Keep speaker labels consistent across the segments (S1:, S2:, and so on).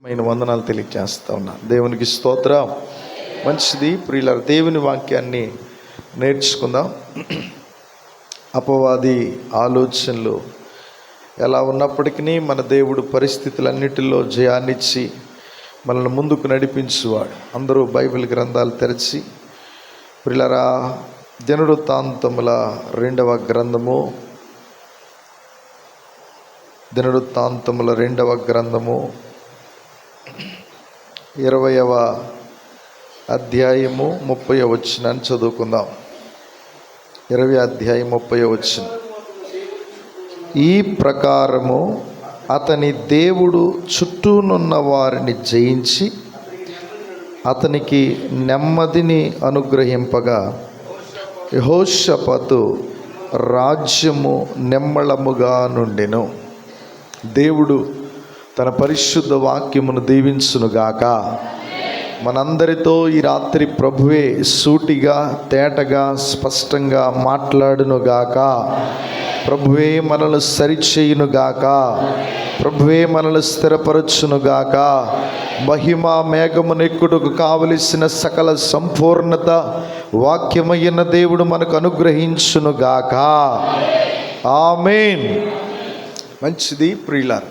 S1: నేను వందనాలు తెలియజేస్తా ఉన్నా. దేవునికి స్తోత్రం. మంచిది ప్రియులారా, దేవుని వాక్యాన్ని నేర్చుకుందాం. అపవాది ఆలోచనలు ఎలా ఉన్నప్పటికీ మన దేవుడు పరిస్థితులన్నిటిలో జయాన్నిచ్చి మనల్ని ముందుకు నడిపించువాడు. అందరూ బైబిల్ గ్రంథాలు తెరిచి ప్రియులారా, దినవృత్తాంతముల 2వ గ్రంథము, దినవృత్తాంతముల 2వ గ్రంథము 20వ అధ్యాయము 30వ వచనాన్ని చదువుకుందాం. 20వ అధ్యాయం 30వ వచనం. ఈ ప్రకారము అతని దేవుడు చుట్టూనున్న వారిని జయించి అతనికి నెమ్మదిని అనుగ్రహింపగా యెహోషాపాతు రాజ్యము నిమ్మళముగా నుండెను. దేవుడు తన పరిశుద్ధ వాక్యమును దీవించునుగాక. మనందరితో ఈ రాత్రి ప్రభువే సూటిగా తేటగా స్పష్టంగా మాట్లాడునుగాక. ప్రభువే మనల్ని సరిచేయునుగాక. ప్రభువే మనల్ని స్థిరపరచునుగాక. మహిమ మేఘమునెక్కుటకు కావలసిన సకల సంపూర్ణత వాక్యమైన దేవుడు మనకు అనుగ్రహించునుగాక. ఆమేన్. మంచిది ప్రియులారా,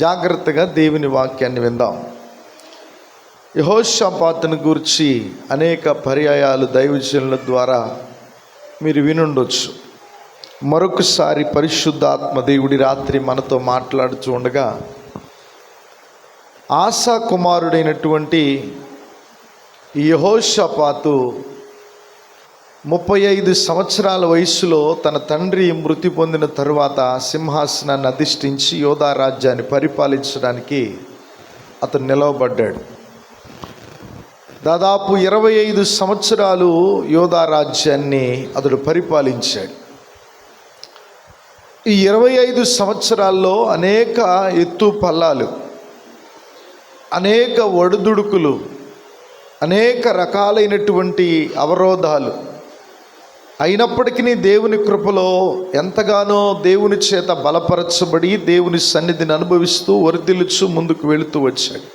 S1: జాగ్రత్తగా దేవుని వాక్యాన్ని విందాం. యెహోషాపాతును గూర్చి అనేక పర్యాయాలు దైవజనుల ద్వారా మీరు వినుండొచ్చు. మరొకసారి పరిశుద్ధాత్మ దేవుడి రాత్రి మనతో మాట్లాడుతూ ఉండగా, ఆసా కుమారుడైనటువంటి యెహోషాపాతు 35 సంవత్సరాల వయసులో తన తండ్రి మృతి పొందిన తరువాత సింహాసనాన్ని అధిష్ఠించి యోధా రాజ్యాన్ని పరిపాలించడానికి అతను నిలవబడ్డాడు. దాదాపు 25 సంవత్సరాలు యోధా రాజ్యాన్ని అతడు పరిపాలించాడు. ఈ 25 సంవత్సరాల్లో అనేక ఎత్తు పల్లాలు, అనేక ఒడిదుడుకులు, అనేక రకాలైనటువంటి అవరోధాలు అయినప్పటికీ దేవుని కృపలో ఎంతగానో దేవుని చేత బలపరచబడి దేవుని సన్నిధిని అనుభవిస్తూ వర్ధిల్లుచు ముందుకు వెళుతూ వచ్చాడు.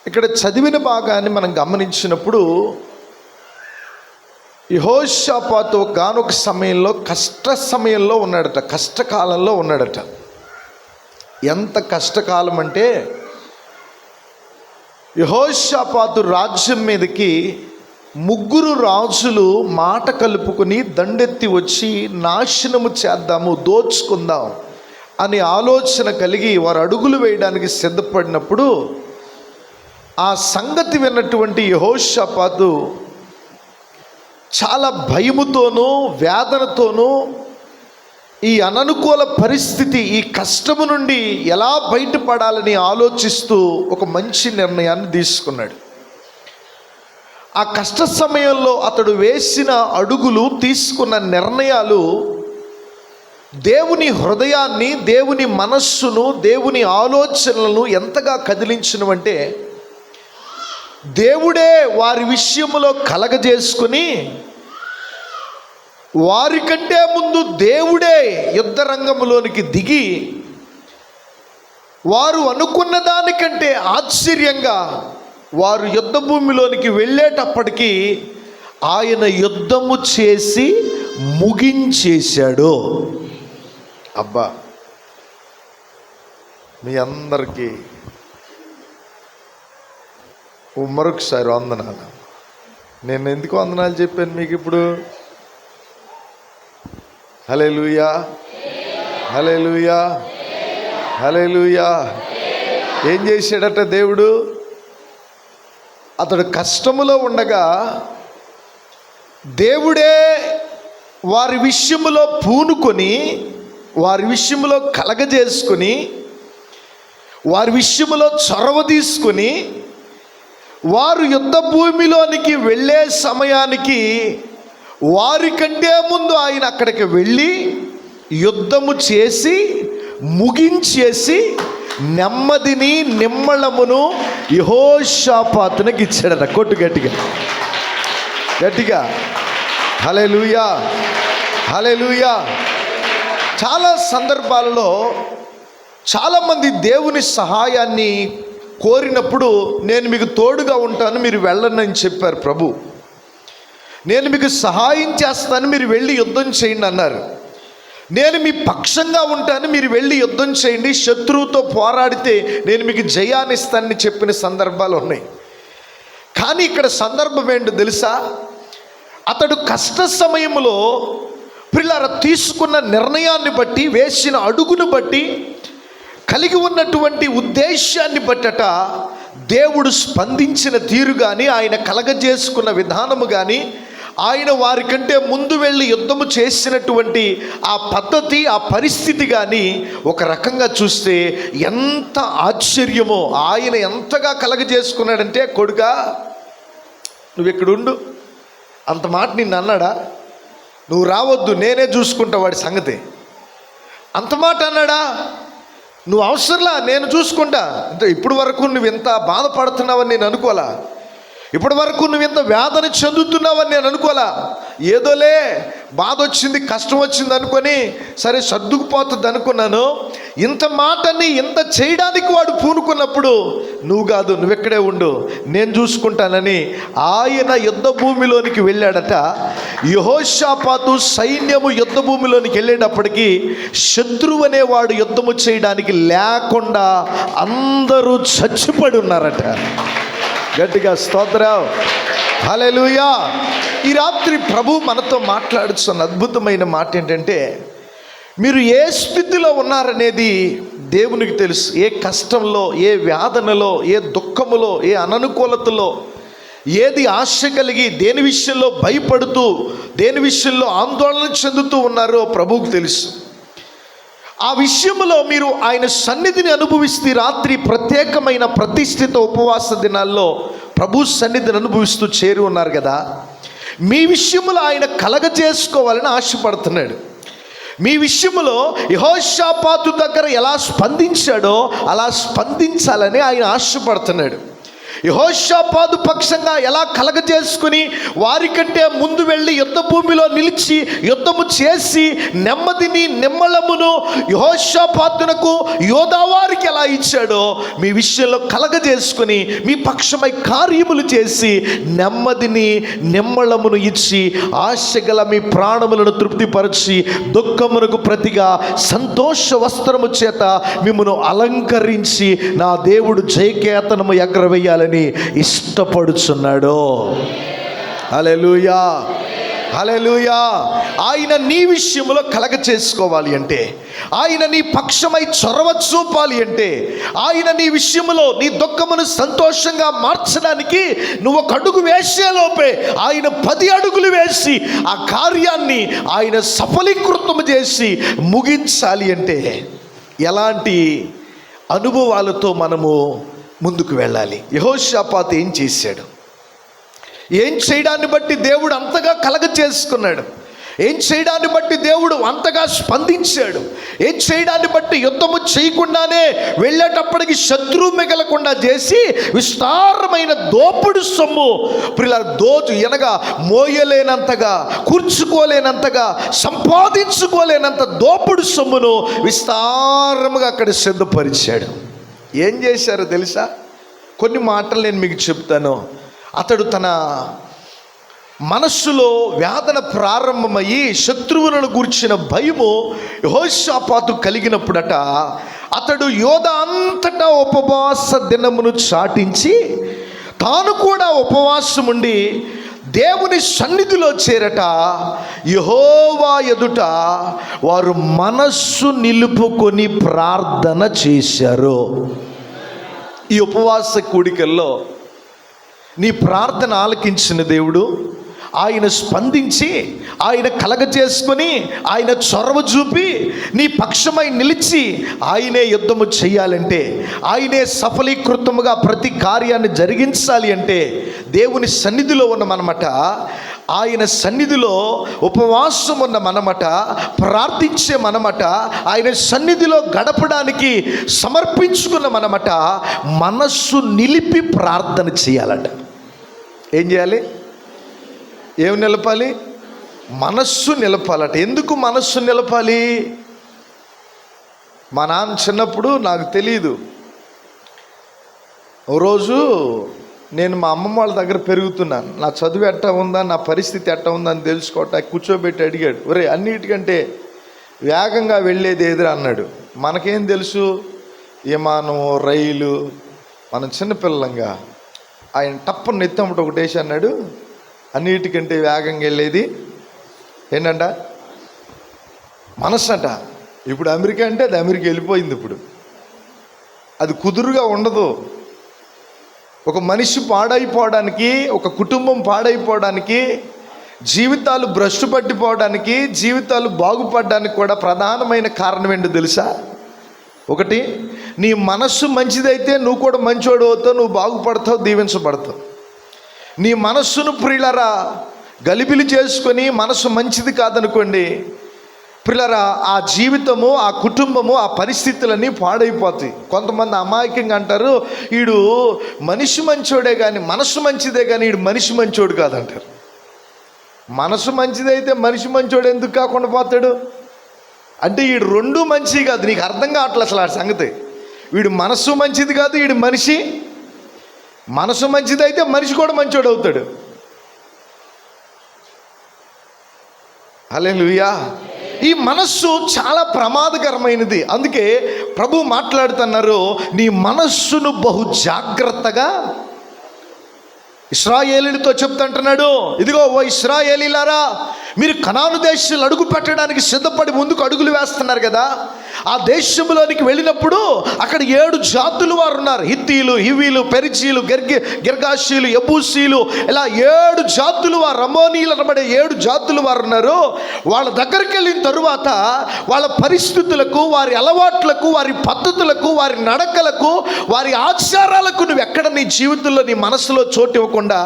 S1: ఇక్కడ చదివిన భాగాన్ని మనం గమనించినప్పుడు యెహోషాపాతు గానొక సమయంలో కష్ట సమయంలో ఉన్నాడట, కష్టకాలంలో ఉన్నాడట. ఎంత కష్టకాలం అంటే, యెహోషాపాతు రాజ్యం మీదకి 3 రాజులు మాట కలుపుకొని దండెత్తి వచ్చి నాశనము చేద్దాము, దోచుకుందాం అని ఆలోచన కలిగి వారు అడుగులు వేయడానికి సిద్ధపడినప్పుడు ఆ సంగతి విన్నటువంటి యెహోషాపాతు చాలా భయముతోనూ వేదనతోనూ ఈ అననుకూల పరిస్థితి, ఈ కష్టము నుండి ఎలా బయటపడాలని ఆలోచిస్తూ ఒక మంచి నిర్ణయాన్ని తీసుకున్నాడు. ఆ కష్ట సమయంలో అతడు వేసిన అడుగులు, తీసుకున్న నిర్ణయాలు దేవుని హృదయాన్ని, దేవుని మనస్సును, దేవుని ఆలోచనలను ఎంతగా కదిలించినవంటే, దేవుడే వారి విషయంలో కలగజేసుకుని వారికంటే ముందు దేవుడే యుద్ధ రంగంలోనికి దిగి వారు అనుకున్న దానికంటే ఆశ్చర్యంగా వారు యుద్ధ భూమిలోనికి వెళ్ళేటప్పటికీ ఆయన యుద్ధము చేసి ముగించేశాడు. అబ్బా, మీ అందరికీ మరొకసారి వందనాలు. నేను ఎందుకు వందనాలు చెప్పాను మీకు ఇప్పుడు? హల్లెలూయా, హల్లెలూయా, హల్లెలూయా. ఏం చేశాడట దేవుడు? అతడు కష్టములో ఉండగా దేవుడే వారి విషయములో పూనుకొని, వారి విషయములో కలగజేసుకొని, వారి విషయములో చొరవ తీసుకొని, వారు యుద్ధ భూమిలోనికి వెళ్ళే సమయానికి వారికంటే ముందు ఆయన అక్కడికి వెళ్ళి యుద్ధము చేసి ముగించేసి నెమ్మదిని నిమ్మళమును యెహోషాపాతునికి ఇచ్చాడట. కొట్టు గట్టిగా, గట్టిగా హల్లెలూయా, హల్లెలూయా. చాలా సందర్భాలలో చాలామంది దేవుని సహాయాన్ని కోరినప్పుడు నేను మీకు తోడుగా ఉంటాను, మీరు వెళ్ళండి అని చెప్పారు ప్రభు. నేను మీకు సహాయం చేస్తాను, మీరు వెళ్ళి యుద్ధం చేయండి అన్నారు. నేను మీ పక్షంగా ఉంటాను, మీరు వెళ్ళి యుద్ధం చేయండి, శత్రువుతో పోరాడితే నేను మీకు జయాన్ని ఇస్తానని చెప్పిన సందర్భాలు ఉన్నాయి. కానీ ఇక్కడ సందర్భం ఏంటో తెలుసా? అతడు కష్ట సమయంలో పిల్లల తీసుకున్న నిర్ణయాన్ని బట్టి, వేసిన అడుగును బట్టి, కలిగి ఉన్నటువంటి ఉద్దేశాన్ని బట్టట దేవుడు స్పందించిన తీరు కానీ, ఆయన కలగజేసుకున్న విధానము కానీ, ఆయన వారికంటే ముందు వెళ్ళి యుద్ధము చేసినటువంటి ఆ పద్ధతి, ఆ పరిస్థితి కానీ ఒక రకంగా చూస్తే ఎంత ఆశ్చర్యమో. ఆయన ఎంతగా కలగజేసుకున్నాడంటే, కొడుకా నువ్వు ఇక్కడ ఉండు, అంత మాట నిన్ను అన్నాడా? నువ్వు రావద్దు, నేనే చూసుకుంటా వాడి సంగతి, అంత మాట అన్నాడా? నువ్వు అవసరంలా, నేను చూసుకుంటా. అంటే ఇప్పటి వరకు నువ్వు ఎంత బాధపడుతున్నావని నేను అనుకోలా, ఇప్పటి వరకు నువ్వు ఇంత వేదన చెందుతున్నావని నేను అనుకోలా. ఏదోలే బాధ వచ్చింది, కష్టం వచ్చింది అనుకొని సరే సర్దుకుపోతుంది అనుకున్నాను. ఇంత మాటని ఇంత చేయడానికి వాడు పూనుకున్నప్పుడు, నువ్వు కాదు, నువ్వు ఎక్కడే ఉండు, నేను చూసుకుంటానని ఆయన యుద్ధ భూమిలోనికి వెళ్ళాడట. యెహోషాపాతు సైన్యము యుద్ధ భూమిలోనికి వెళ్ళేటప్పటికి శత్రువు అనేవాడు యుద్ధము చేయడానికి లేకుండా అందరూ చచ్చిపడి ఉన్నారట. గట్టిగా స్తోత్రం, హల్లెలూయా. ఈ రాత్రి ప్రభు మనతో మాట్లాడుతున్న అద్భుతమైన మాట ఏంటంటే, మీరు ఏ స్థితిలో ఉన్నారనేది దేవునికి తెలుసు. ఏ కష్టంలో, ఏ వేదనలో, ఏ దుఃఖములో, ఏ అననుకూలతలో, ఏది ఆశ కలిగి, దేని విషయంలో భయపడుతూ, దేని విషయంలో ఆందోళన చెందుతూ ఉన్నారో ప్రభువుకు తెలుసు. ఆ విషయంలో మీరు ఆయన సన్నిధిని అనుభవిస్తూ రాత్రి ప్రత్యేకమైన ప్రతిష్ఠిత ఉపవాస దినాల్లో ప్రభు సన్నిధిని అనుభవిస్తూ చేరి ఉన్నారు కదా. మీ విషయంలో ఆయన కలగజేసుకోవాలని ఆశపడుతున్నాడు. మీ విషయంలో యెహోషాపాతు దగ్గర ఎలా స్పందించాడో అలా స్పందించాలని ఆయన ఆశపడుతున్నాడు. యెహోషాపాతు పక్షంగా ఎలా కలగజేసుకుని వారికంటే ముందు వెళ్ళి యుద్ధ భూమిలో నిలిచి యుద్ధము చేసి నెమ్మదిని, నిమ్మళమును యెహోషాపాతునకు, యోధావారికి ఎలా ఇచ్చాడో మీ విషయంలో కలగజేసుకుని మీ పక్షమై కార్యములు చేసి నెమ్మదిని, నిమ్మళమును ఇచ్చి ఆశగల మీ ప్రాణములను తృప్తిపరచి దుఃఖమునకు ప్రతిగా సంతోష వస్త్రము చేత మిమ్మును అలంకరించి నా దేవుడు జయకేతనము ఎగరవేయాలని ఇష్టపడుచున్నాడు. హల్లెలూయా, హల్లెలూయా. ఆయన నీ విషయంలో కలగ చేసుకోవాలి అంటే, ఆయన నీ పక్షమై చొరవ చూపాలి అంటే, ఆయన నీ విషయంలో నీ దుఃఖమును సంతోషంగా మార్చడానికి నువ్వు ఒక అడుగు వేసేలోపే ఆయన 10 అడుగులు వేసి ఆ కార్యాన్ని ఆయన సఫలీకృతం చేసి ముగించాలి అంటే ఎలాంటి అనుభవాలతో మనము ముందుకు వెళ్ళాలి? యెహోషాపాతు ఏం చేశాడు? ఏం చేయడాన్ని బట్టి దేవుడు అంతగా కలగ చేసుకున్నాడు? ఏం చేయడాన్ని బట్టి దేవుడు అంతగా స్పందించాడు? ఏం చేయడాన్ని బట్టి యుద్ధము చేయకుండానే వెళ్ళేటప్పటికి శత్రువు మిగలకుండా చేసి విస్తారమైన దోపుడు సొమ్ము, దోచు ఎనగా మోయలేనంతగా, కూర్చుకోలేనంతగా, సంపాదించుకోలేనంత దోపుడు సొమ్మును విస్తారముగా అక్కడ సిద్ధపరిచాడు. ఏం చేశారో తెలుసా? కొన్ని మాటలు నేను మీకు చెప్తాను. అతడు తన మనస్సులో వేదన ప్రారంభమయ్యి శత్రువులను గూర్చిన భయము యెహోషాపాతు కలిగినప్పుడట అతడు యోధా అంతటా ఉపవాస దినమును చాటించి తాను కూడా ఉపవాసం ఉండి దేవుని సన్నిధిలో చేరట. యెహోవా ఎదుట వారు మనస్సు నిలుపుకొని ప్రార్థన చేశారు. ఈ ఉపవాస కూడికల్లో నీ ప్రార్థన ఆలకించిన దేవుడు ఆయన స్పందించి, ఆయన కలగజేసుకొని, ఆయన చొరవ చూపి నీ పక్షమై నిలిచి ఆయనే యుద్ధము చేయాలంటే, ఆయనే సఫలీకృతముగా ప్రతి కార్యాన్ని జరిగించాలి అంటే దేవుని సన్నిధిలో ఉన్న మనమట, ఆయన సన్నిధిలో ఉపవాసం ఉన్న మనమట, ప్రార్థించే మనమట, ఆయన సన్నిధిలో గడపడానికి సమర్పించుకున్న మనమట మనస్సు నిలిపి ప్రార్థన చేయాలట. ఏం చేయాలి? ఏమి నిలపాలి? మనస్సు నిలపాలట. ఎందుకు మనస్సు నిలపాలి? మా నాన్న చిన్నప్పుడు నాకు తెలియదు, ఓ రోజు నేను మా అమ్మమ్మ వాళ్ళ దగ్గర పెరుగుతున్నాను, నా చదువు ఎట్టా ఉందా, నా పరిస్థితి ఎట్టా ఉందా అని తెలుసుకోవటానికి కూర్చోబెట్టి అడిగాడు, ఒరే అన్నిటికంటే వేగంగా వెళ్ళేది ఏదిరా అన్నాడు. మనకేం తెలుసు, విమానం, రైలు, మనం చిన్నపిల్లలంగా. ఆయన టప్పని నెత్తమ్మట ఒకటి వేసి అన్నాడు, అన్నిటికంటే వేగంగా వెళ్ళేది ఏంటంట, మనసు అట. ఇప్పుడు అమెరికా అంటే అది అమెరికా వెళ్ళిపోయింది. ఇప్పుడు అది కుదురుగా ఉండదు. ఒక మనిషి పాడైపోవడానికి, ఒక కుటుంబం పాడైపోవడానికి, జీవితాలు భ్రష్టు పట్టిపోవడానికి, జీవితాలు బాగుపడడానికి కూడా ప్రధానమైన కారణం ఏంటో తెలుసా? ఒకటి, నీ మనస్సు మంచిదైతే నువ్వు కూడా మంచోడు అవుతావు, నువ్వు బాగుపడతావు, దీవించబడతావు. నీ మనస్సును ప్రియులరా గలిబిలి చేసుకొని మనసు మంచిది కాదనుకోండి ప్రియులరా, ఆ జీవితము, ఆ కుటుంబము, ఆ పరిస్థితులన్నీ పాడైపోతాయి. కొంతమంది అమాయకంగా అంటారు, వీడు మనిషి మంచోడే కానీ, మనసు మంచిదే కానీ వీడు మనిషి మంచోడు కాదంటారు. మనసు మంచిదైతే మనిషి మంచోడు ఎందుకు కాకుండా పోతాడు అంటే, వీడు రెండూ మంచి కాదు. నీకు అర్థం కావట్లేదు అసలు ఆ సంగతి. వీడు మనస్సు మంచిది కాదు, వీడు మనిషి. మనసు మంచిదైతే మనిషి కూడా మంచోడు అవుతాడు. హల్లెలూయా. ఈ మనస్సు చాలా ప్రమాదకరమైనది. అందుకే ప్రభు మాట్లాడుతున్నారు, నీ మనస్సును బహు జాగ్రత్తగా. ఇశ్రాయేలీలతో చెప్తుంటున్నాడు, ఇదిగో ఓ ఇశ్రాయేలీలారా, మీరు కనాను దేశాలు అడుగు పెట్టడానికి సిద్ధపడి ముందుకు అడుగులు వేస్తున్నారు కదా. ఆ దేశంలోనికి వెళ్ళినప్పుడు అక్కడ 7 జాతులు వారు ఉన్నారు. హిత్తీలు, హివీలు, పెరిజీలు, గిర్గాషీలు, యబూసీలు, ఇలా 7 జాతులు వారు, అమోనీలు అనబడే 7 జాతులు వారు ఉన్నారు. వాళ్ళ దగ్గరికి వెళ్ళిన తరువాత వాళ్ళ పరిస్థితులకు, వారి అలవాట్లకు, వారి పద్ధతులకు, వారి నడకలకు, వారి ఆచారాలకు నువ్వు ఎక్కడ నీ జీవితంలో, నీ మనసులో చోటు ఇవ్వకుండా,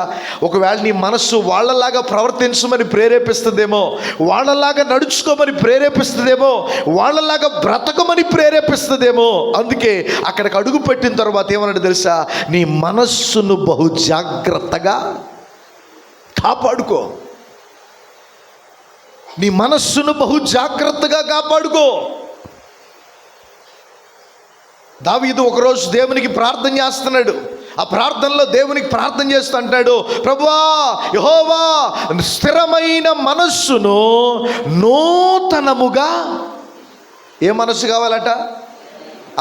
S1: ఒకవేళ నీ మనస్సు వాళ్ళలాగా ప్రవర్తించమని ప్రేరేపిస్తుందేమో, వాళ్ళలాగా నడుచుకోమని ప్రేరేపిస్తుందేమో, వాళ్ళలాగా బ్రతకమని ప్రేరేపిస్తుందేమో. అందుకే అక్కడికి అడుగు పెట్టిన తర్వాత ఏమన్నాడు తెలుసా? నీ మనస్సును బహు జాగ్రత్తగా కాపాడుకో. నీ మనస్సును బహు జాగ్రత్తగా కాపాడుకో. దావీదు ఒకరోజు దేవునికి ప్రార్థన చేస్తున్నాడు. ఆ ప్రార్థనలో దేవునికి ప్రార్థన చేస్తూ అంటాడు, ప్రభువా, యెహోవా, స్థిరమైన మనస్సును నూతనముగా. ఏ మనస్సు కావాలట?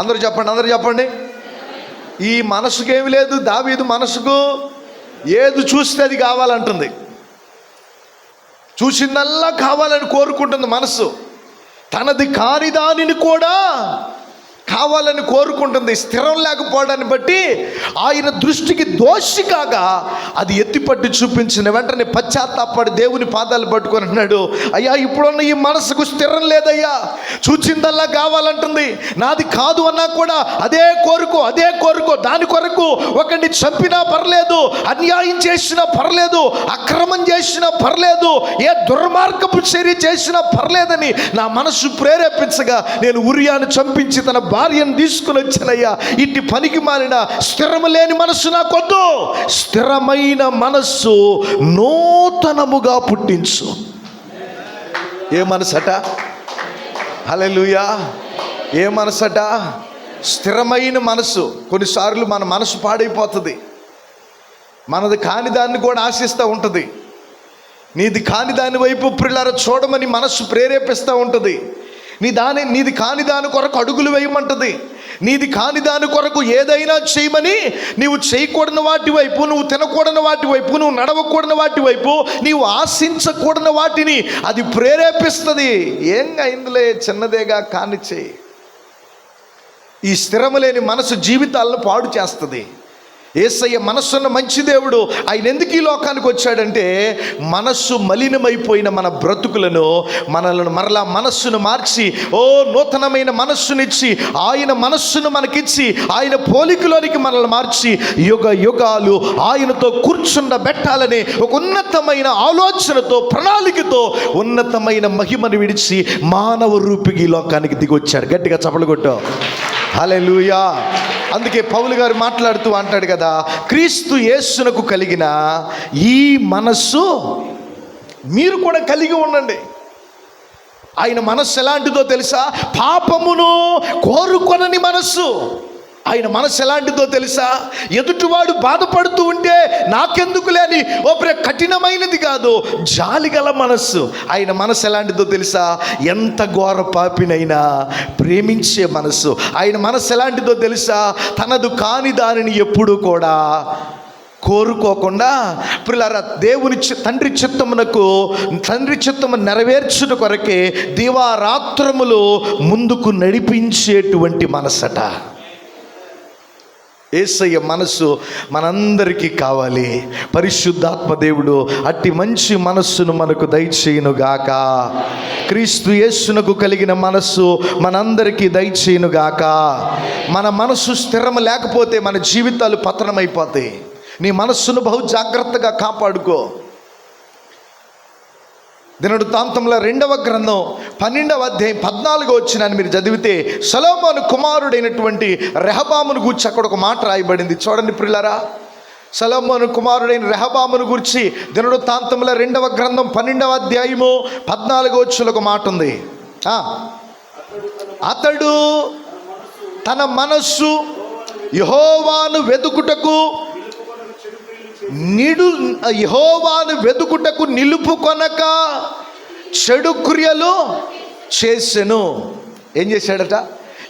S1: అందరూ చెప్పండి. ఈ మనసుకు ఏమి లేదు. దావీదు మనసుకు ఏది చూస్తే అది కావాలంటుంది. చూసిందల్లా కావాలని కోరుకుంటుంది మనసు. తనది కాని దానిని కూడా కావాలని కోరుకుంటుంది. స్థిరం లేకపోవడాన్ని బట్టి ఆయన దృష్టికి దోషి కాగా అది ఎత్తిపట్టి చూపించిన వెంటనే పశ్చాత్తాపడి దేవుని పాదాలు పట్టుకొని అన్నాడు, అయ్యా, ఇప్పుడున్న ఈ మనసుకు స్థిరం లేదయ్యా, చూచిందల్లా కావాలంటుంది. నాది కాదు అన్నా కూడా అదే కోరుకో. దాని కొరకు ఒకరిని చంపినా పర్లేదు, అన్యాయం చేసినా పర్లేదు, అక్రమం చేసినా పర్లేదు, ఏ దుర్మార్గపు చర్య చేసినా పర్లేదని నా మనసు ప్రేరేపించగా నేను ఉరియాను చంపించి తన భార్యను తీసుకుని వచ్చానయ్యా. ఇట్టి పనికి మాలిన స్థిరము లేని మనస్సు నాకొద్దు. స్థిరమైన మనస్సు నూతనముగా పుట్టించు. ఏ మనసట? హల్లెలూయా. ఏ మనసట? స్థిరమైన మనసు. కొన్నిసార్లు మన మనసు పాడైపోతుంది. మనది కాని దాన్ని కూడా ఆశిస్తూ ఉంటుంది. నీది కాని దాని వైపు ప్రియులారా చూడమని మనస్సు ప్రేరేపిస్తూ ఉంటుంది. నీది కాని దాని కొరకు అడుగులు వేయమంటది. నీది కాని దాని కొరకు ఏదైనా చేయమని, నీవు చేయకూడని వాటి వైపు, నువ్వు తినకూడని వాటి వైపు, నువ్వు నడవకూడని వాటి వైపు, నీవు ఆశించకూడని వాటిని అది ప్రేరేపిస్తుంది. ఏం అయిందిలే, చిన్నదేగా కానిచ్చేయి. ఈ స్థిరము లేని మనసు జీవితాలను పాడు చేస్తుంది. యేసయ్య మనస్సున్న మంచి దేవుడు. ఆయన ఎందుకు ఈ లోకానికి వచ్చాడంటే, మనస్సు మలినమైపోయిన మన బ్రతుకులను, మనలను మరలా మనస్సును మార్చి, నూతనమైన మనస్సునిచ్చి, ఆయన మనస్సును మనకిచ్చి, ఆయన పోలికలోనికి మనల్ని మార్చి యుగ యుగాలు ఆయనతో కూర్చుండబెట్టాలనే ఒక ఉన్నతమైన ఆలోచనతో, ప్రణాళికతో ఉన్నతమైన మహిమను విడిచి మానవ రూపికి ఈ లోకానికి దిగొచ్చాడు. గట్టిగా చప్పట్లు కొట్టు. హల్లెలూయా. అందుకే పౌలు గారు మాట్లాడుతూ అంటాడు కదా, క్రీస్తు యేసునకు కలిగిన ఈ మనస్సు మీరు కూడా కలిగి ఉండండి. ఆయన మనస్సు ఎలాంటిదో తెలుసా? పాపమును కోరుకొనని మనస్సు. ఆయన మనసు ఎలాంటిదో తెలుసా? ఎదుటివాడు బాధపడుతూ ఉంటే నాకెందుకు లేని కఠినమైనది కాదు, జాలిగల మనస్సు. ఆయన మనసు ఎలాంటిదో తెలుసా? ఎంత ఘోర పాపినైనా ప్రేమించే మనస్సు. ఆయన మనసు ఎలాంటిదో తెలుసా? తనదు కాని దానిని ఎప్పుడూ కూడా కోరుకోకుండా ప్రియులారా, దేవుని తండ్రి చిత్తము నెరవేర్చుట కొరకే దివారాత్రములు ముందుకు నడిపించేటువంటి మనసట. యేసయ్య మనస్సు మనందరికీ కావాలి. పరిశుద్ధాత్మ దేవుడు అట్టి మంచి మనస్సును మనకు దయచేయునుగాక. క్రీస్తు యేసునకు కలిగిన మనస్సు మనందరికీ దయచేయునుగాక. మన మనస్సు స్థిరం లేకపోతే మన జీవితాలు పతనమైపోతాయి. నీ మనస్సును బహు జాగ్రత్తగా కాపాడుకో. దినవృత్తాంతముల 2వ గ్రంథం 12వ అధ్యాయం 14వ వచనాన్ని మీరు చదివితే సొలొమోను కుమారుడైనటువంటి రెహబామును గూర్చి అక్కడ ఒక మాట రాయబడింది. చూడండి ప్రియులారా, సొలొమోను కుమారుడైన రెహబామును గురించి దినవృత్తాంతముల 2వ గ్రంథం 12వ అధ్యాయము 14వ వచనంలో ఒక మాట ఉంది. అతడు తన మనస్సు యెహోవాను వెదుకుటకు నిలుపుకొనక చెడు క్రియలు చేసెను. ఏం చేశాడట?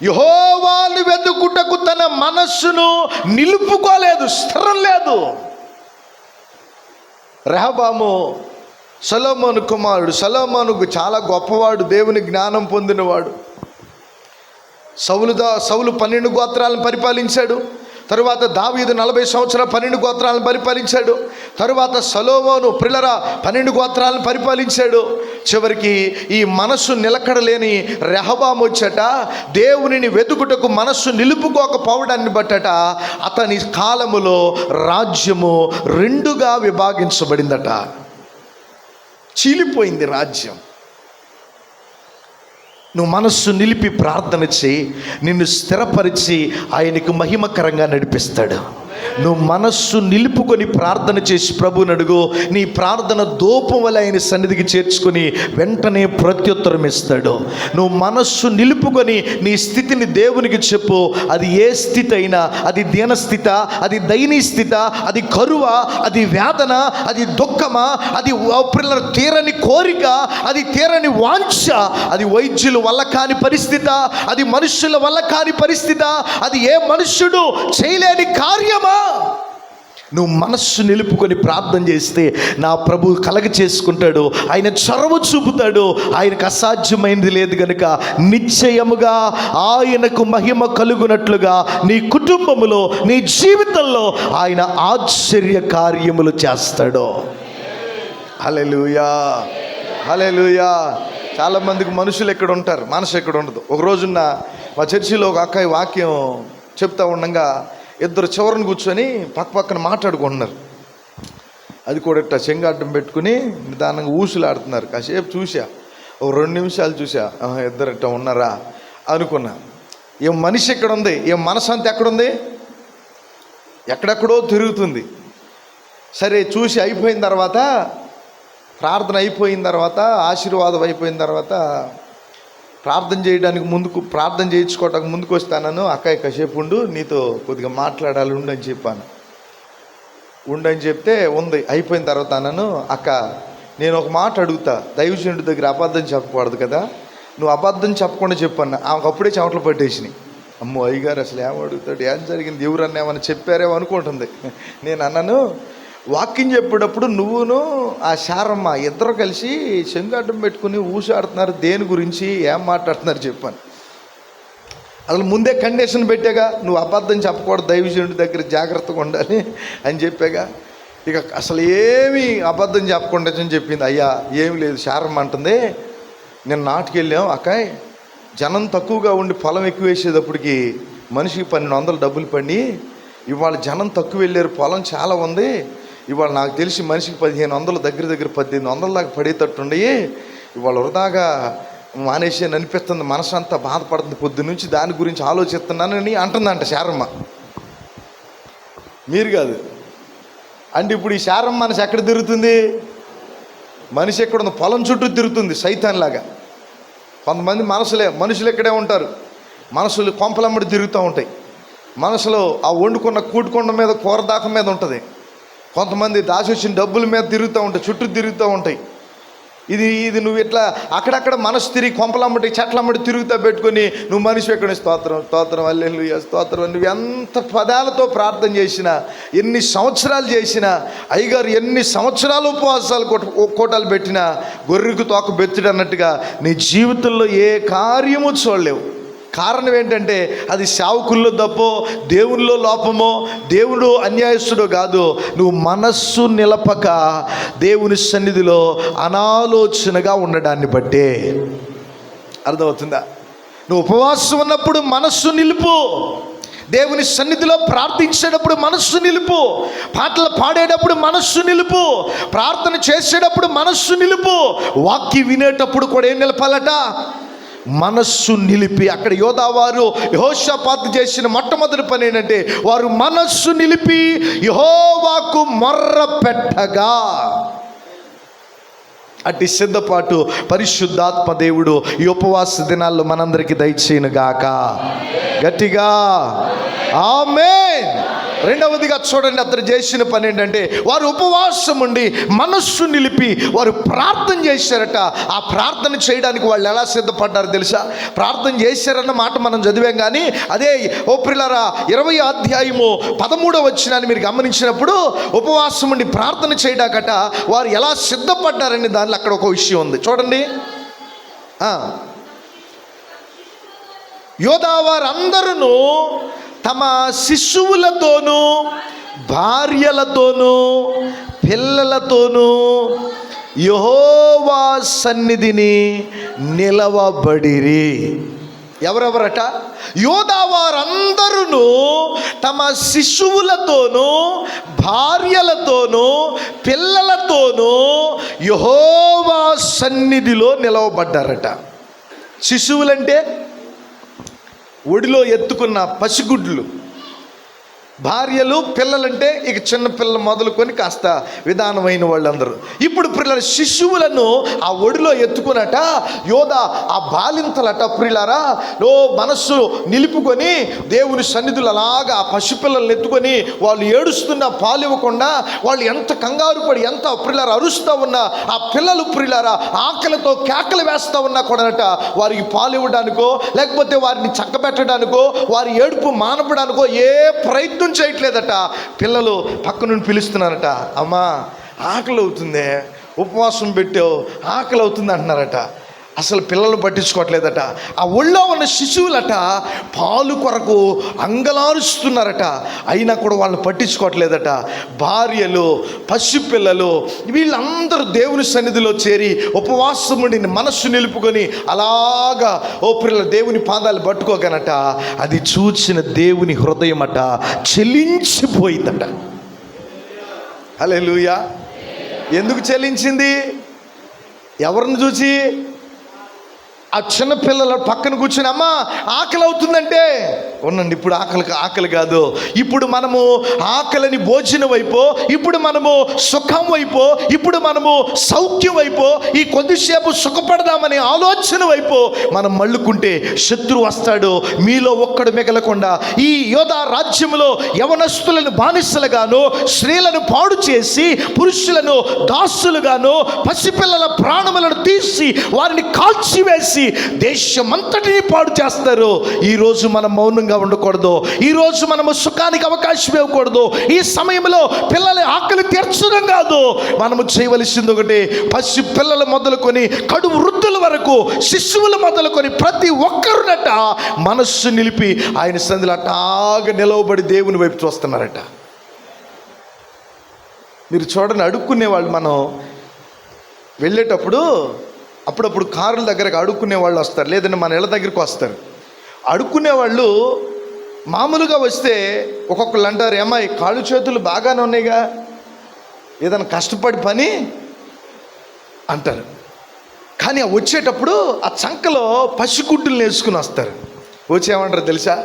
S1: యెహోవాను వెదుకుటకు తన మనస్సును నిలుపుకోలేదు, స్థిరం లేదు. రెహబాము సొలొమోను కుమారుడు. సొలొమోను చాలా గొప్పవాడు, దేవుని జ్ఞానం పొందినవాడు. సౌలు 12 గోత్రాలను పరిపాలించాడు. తరువాత దావీదు 40 సంవత్సరాలు 12 గోత్రాలను పరిపాలించాడు. తరువాత సొలొమోను ప్రియులారా 12 గోత్రాలను పరిపాలించాడు. చివరికి ఈ మనస్సు నిలకడలేని రెహబాము వచ్చట, దేవునిని వెతుకుటకు మనస్సు నిలుపుకోకపోవడాన్ని బట్టట అతని కాలములో రాజ్యము 2గా విభాగించబడిందట. చీలిపోయింది రాజ్యం. నువ్వు మనస్సు నిలిపి ప్రార్థన చేయి, నిన్ను స్థిరపరిచి ఆయనకు మహిమకరంగా నడిపిస్తాడు. నువ్వు మనస్సు నిలుపుకొని ప్రార్థన చేసి ప్రభువుని అడుగు. నీ ప్రార్థన ధూపం వల్ల ఆయన సన్నిధికి చేర్చుకొని వెంటనే ప్రత్యుత్తరం ఇస్తాడు. నువ్వు మనస్సు నిలుపుకొని నీ స్థితిని దేవునికి చెప్పు. అది ఏ స్థితి అయినా, అది దీనస్థిత, అది దయనీయ స్థిత, అది కరువా, అది వేదన, అది దుఃఖమా, అది తీరని కోరిక, అది తీరని వాంఛ, అది వైద్యుల వల్ల కాని పరిస్థితి, అది మనుషుల వల్ల కాని పరిస్థితి, అది ఏ మనుష్యుడు చేయలేని కార్యమా, నువ్వు మనస్సు నిలుపుకొని ప్రార్థన చేస్తే నా ప్రభు కలగ చేసుకుంటాడు. ఆయన చొరవ చూపుతాడు. ఆయనకు అసాధ్యమైనది లేదు కనుక నిశ్చయముగా ఆయనకు మహిమ కలుగునట్లుగా నీ కుటుంబములో, నీ జీవితంలో ఆయన ఆశ్చర్య కార్యములు చేస్తాడు. హల్లెలూయా, హల్లెలూయా. చాలామందికి మనుషులు ఎక్కడ ఉంటారు, మనసు ఎక్కడ ఉండదు. ఒక రోజున్న మా చర్చిలో ఒక అక్కాయి వాక్యం చెప్తా ఉండగా ఇద్దరు చివరిని కూర్చొని పక్కన మాట్లాడుకుంటున్నారు. అది కూడా ఇట్లా చెంగాటం పెట్టుకుని నిదానంగా ఊసులాడుతున్నారు. కాసేపు చూసా, ఒక 2 నిమిషాలు చూసా, ఇద్దరు ఇట్లా ఉన్నారా అనుకున్నా. ఏం మనిషి ఎక్కడ ఉంది, ఏం మనసు అంతా ఎక్కడుంది, ఎక్కడెక్కడో తిరుగుతుంది. సరే చూసి అయిపోయిన తర్వాత, ప్రార్థన అయిపోయిన తర్వాత, ఆశీర్వాదం అయిపోయిన తర్వాత ప్రార్థన చేయడానికి ప్రార్థన చేయించుకోవటానికి ముందుకు వస్తాను. అక్కయ్య కాసేపు ఉండు, నీతో కొద్దిగా మాట్లాడాలి, ఉండని చెప్పాను. ఉండని చెప్తే ఉంది. అయిపోయిన తర్వాత అన్నాను, అక్క నేను ఒక మాట అడుగుతా, దైవజనుడి దగ్గర అబద్ధం చెప్పకూడదు కదా, నువ్వు అబద్ధం చెప్పకుండా చెప్పన్నా. ఆమెకు అప్పుడే చెమటలు పట్టేసినాయి. అమ్మో అయ్యగారు అసలు ఏమడుగుతాడు, ఏం జరిగింది, ఎవరన్నా ఏమన్నా చెప్పారేమో అనుకుంటుంది. నేను అన్నాను, వాక్యం చెప్పేటప్పుడు నువ్వును ఆ శారమ్మ ఇద్దరు కలిసి చెంగాటం పెట్టుకుని ఊసాడుతున్నారు, దేని గురించి ఏం మాట్లాడుతున్నారు చెప్పాను. అసలు ముందే కండిషన్ పెట్టాగా, నువ్వు అబద్ధం చెప్పకూడదు, దైవజనుడి దగ్గర జాగ్రత్తగా ఉండాలి అని చెప్పాగా. ఇక అసలు ఏమీ అబద్ధం చెప్పకుండా అని చెప్పింది. అయ్యా ఏమి లేదు, శారమ్మ అంటుంది, నేను నాటుకెళ్ళాం అక్కాయ్, జనం తక్కువగా ఉండి పొలం ఎక్కువ వేసేటప్పటికి మనిషికి 1200 డబ్బులు పడి, ఇవాళ జనం తక్కువ వెళ్ళారు, పొలం చాలా ఉంది, ఇవాళ నాకు తెలిసి మనిషికి 1500 దగ్గర 1800 దాకా పడేటట్టుండయి, ఇవాళ వృధాగా మానేసి అనిపిస్తుంది, మనసు అంతా బాధపడుతుంది, పొద్దు నుంచి దాని గురించి ఆలోచిస్తున్నానని అంటుందంట శారమ్మ. మీరు కాదు అంటే ఇప్పుడు ఈ శారమ్మ మనసు ఎక్కడ తిరుగుతుంది, మనిషి ఎక్కడుంది, పొలం చుట్టూ తిరుగుతుంది సైతాన్లాగా. కొంతమంది మనుషులు ఇక్కడే ఉంటారు, మనసులు కొంపలమ్మడి తిరుగుతూ ఉంటాయి. మనసులో ఆ వండుకున్న కూటుకొండ మీద కూరదాక మీద ఉంటుంది. కొంతమంది దాచి వచ్చిన డబ్బుల మీద తిరుగుతూ ఉంటాయి, చుట్టూ తిరుగుతూ ఉంటాయి. ఇది నువ్వు ఇట్లా అక్కడక్కడ మనసు తిరిగి కొంపలమ్మటి చెట్లమ్మటి తిరుగుతూ పెట్టుకొని నువ్వు మనిషి ఎక్కడ స్తోత్రం హల్లెలూయా స్తోత్రం, నువ్వు ఎంత పదాలతో ప్రార్థన చేసినా, ఎన్ని సంవత్సరాలు చేసినా, అయ్యగారు ఎన్ని సంవత్సరాలు ఉపవాసాలు కోటాలు పెట్టినా గొర్రెకు తోక బెత్తుడు అన్నట్టుగా నీ జీవితంలో ఏ కార్యము చూడలేవు. కారణం ఏంటంటే అది సేవకుల్లో తప్పో, దేవునిలో లోపమో, దేవుడు అన్యాయస్తుడో కాదు. నువ్వు మనస్సు నిలపక దేవుని సన్నిధిలో అనాలోచనగా ఉండడాన్ని బట్టే. అర్థమవుతుందా? నువ్వు ఉపవాసం ఉన్నప్పుడు మనస్సు నిలుపు, దేవుని సన్నిధిలో ప్రార్థించేటప్పుడు మనస్సు నిలుపు, పాటలు పాడేటప్పుడు మనస్సు నిలుపు, ప్రార్థన చేసేటప్పుడు మనస్సు నిలుపు, వాక్యం వినేటప్పుడు కూడా ఏం నిలపాలట? మనస్సు నిలిపి. అక్కడ యోధావారు యెహోషాపాతు చేసిన మొట్టమొదటి పని ఏంటంటే వారు మనస్సు నిలిపి యెహోవాకు మొర్ర పెట్టగా. అట్టి సిద్ధపాటు పరిశుద్ధాత్మ దేవుడు ఈ ఉపవాస దినాల్లో మనందరికీ దయచేయును గాక. గట్టిగా ఆమేన్. రెండవదిగా చూడండి, అతను చేసిన పని ఏంటంటే వారు ఉపవాసం ఉండి మనస్సు నిలిపి వారు ప్రార్థన చేశారట. ఆ ప్రార్థన చేయడానికి వాళ్ళు ఎలా సిద్ధపడ్డారు తెలుసా? ప్రార్థన చేశారన్న మాట మనం చదివాం, కానీ అదే ఓ ప్రియులారా 20వ అధ్యాయము 13వ వచనాన్ని మీరు గమనించినప్పుడు ఉపవాసం ఉండి ప్రార్థన చేయడాకట వారు ఎలా సిద్ధపడ్డారని దానిలో అక్కడ ఒక విషయం ఉంది చూడండి. యోధావారందరూ తమ శిశువులతోనూ భార్యలతోనూ పిల్లలతోనూ యెహోవా సన్నిధిని నిలవబడిరి. ఎవరెవరట? యోధావారందరూ తమ శిశువులతోనూ భార్యలతోనూ పిల్లలతోనూ యెహోవా సన్నిధిలో నిలవబడ్డారట. శిశువులంటే ఒడిలో ఎత్తుకున్న పసిగుడ్లు, భార్యలు, పిల్లలంటే ఇక చిన్న పిల్లలు మొదలుకొని కాస్త విధానమైన వాళ్ళందరూ. ఇప్పుడు పిల్లల శిశువులను ఆ ఒడిలో ఎత్తుకున్నట యోధా ఆ బాలింతలట ప్రియులారా మనస్సు నిలుపుకొని దేవుని సన్నిధులు అలాగా ఆ పసిపిల్లలను ఎత్తుకొని వాళ్ళు ఏడుస్తున్న పాలు ఇవ్వకుండా వాళ్ళు ఎంత కంగారు పడి ఎంత ప్రియులారా అరుస్తూ ఉన్నా ఆ పిల్లలు ప్రియులారా ఆకలితో కేకలు వేస్తూ ఉన్నా కూడానట వారికి పాలు ఇవ్వడానికో లేకపోతే వారిని చక్కబెట్టడానికో వారి ఏడుపు మానపడానికో ఏ ప్రయత్నం చేయట్లేదట. పిల్లలు పక్క నుండి పిలుస్తున్నారట, అమ్మా ఆకలి అవుతుందే, ఉపవాసం పెట్టావు ఆకలి అవుతుంది అంటున్నారట. అసలు పిల్లలు పట్టించుకోవట్లేదట. ఆ ఒళ్ళో ఉన్న శిశువులట పాలు కొరకు అంగలారుస్తున్నారట, అయినా కూడా వాళ్ళని పట్టించుకోవట్లేదట. భార్యలు, పసిపిల్లలు వీళ్ళందరూ దేవుని సన్నిధిలో చేరి ఉపవాసం ఉండి మనస్సు నిలుపుకొని అలాగా ఓ పిల్లల దేవుని పాదాలు పట్టుకోగనట అది చూసిన దేవుని హృదయం అట చెలించిపోయిందట. హల్లెలూయా. ఎందుకు చెలించింది? ఎవరిని చూసి? ఆ చిన్న పిల్లల పక్కన కూర్చుని అమ్మా ఆకలి అవుతుందంటే ఉండండి, ఇప్పుడు ఆకలి కాదు, ఇప్పుడు మనము ఆకలిని భోజనం వైపో, ఇప్పుడు మనము సుఖం వైపో, ఇప్పుడు మనము సౌఖ్యం వైపో, ఈ కొద్దిసేపు సుఖపడదామనే ఆలోచన వైపో మనం మళ్ళుకుంటే శత్రువు వస్తాడు. మీలో ఒక్కడు మిగలకుండా ఈ యోధా రాజ్యములో యవనస్తులను బానిసలుగాను, స్త్రీలను పాడు చేసి పురుషులను దాసులుగాను, పసిపిల్లల ప్రాణములను తీసి వారిని కాల్చివేసి దేశమంతటిని పాడు చేస్తారు. ఈరోజు మనం మౌనంగా ఉండకూడదు. ఈరోజు మనము సుఖానికి అవకాశం ఇవ్వకూడదు. ఈ సమయంలో పిల్లల ఆకలి తీర్చడం కాదు, మనము చేయవలసింది ఒకటి, పసి పిల్లలు మొదలుకొని కడు వృద్ధుల వరకు శిశువులు మొదలుకొని ప్రతి ఒక్కరునట మనస్సు నిలిపి ఆయన సన్నిధిలో అటాగా నిలవబడి దేవుని వైపు చూస్తున్నారట. మీరు చూడండి, అడుక్కునేవాళ్ళు మనం వెళ్ళేటప్పుడు అప్పుడప్పుడు కారుల దగ్గరకు అడుక్కునే వాళ్ళు వస్తారు, లేదంటే మన ఇళ్ళ దగ్గరికి వస్తారు. అడుక్కునే వాళ్ళు మామూలుగా వస్తే ఒక్కొక్కళ్ళు అంటారు, ఏమ్మాయి కాళ్ళు చేతులు బాగానే ఉన్నాయిగా, ఏదైనా కష్టపడి పని అంటారు. కానీ వచ్చేటప్పుడు ఆ చంకలో పసిగుడ్డులు వేసుకుని వస్తారు. వచ్చేమంటారు తెలుసా?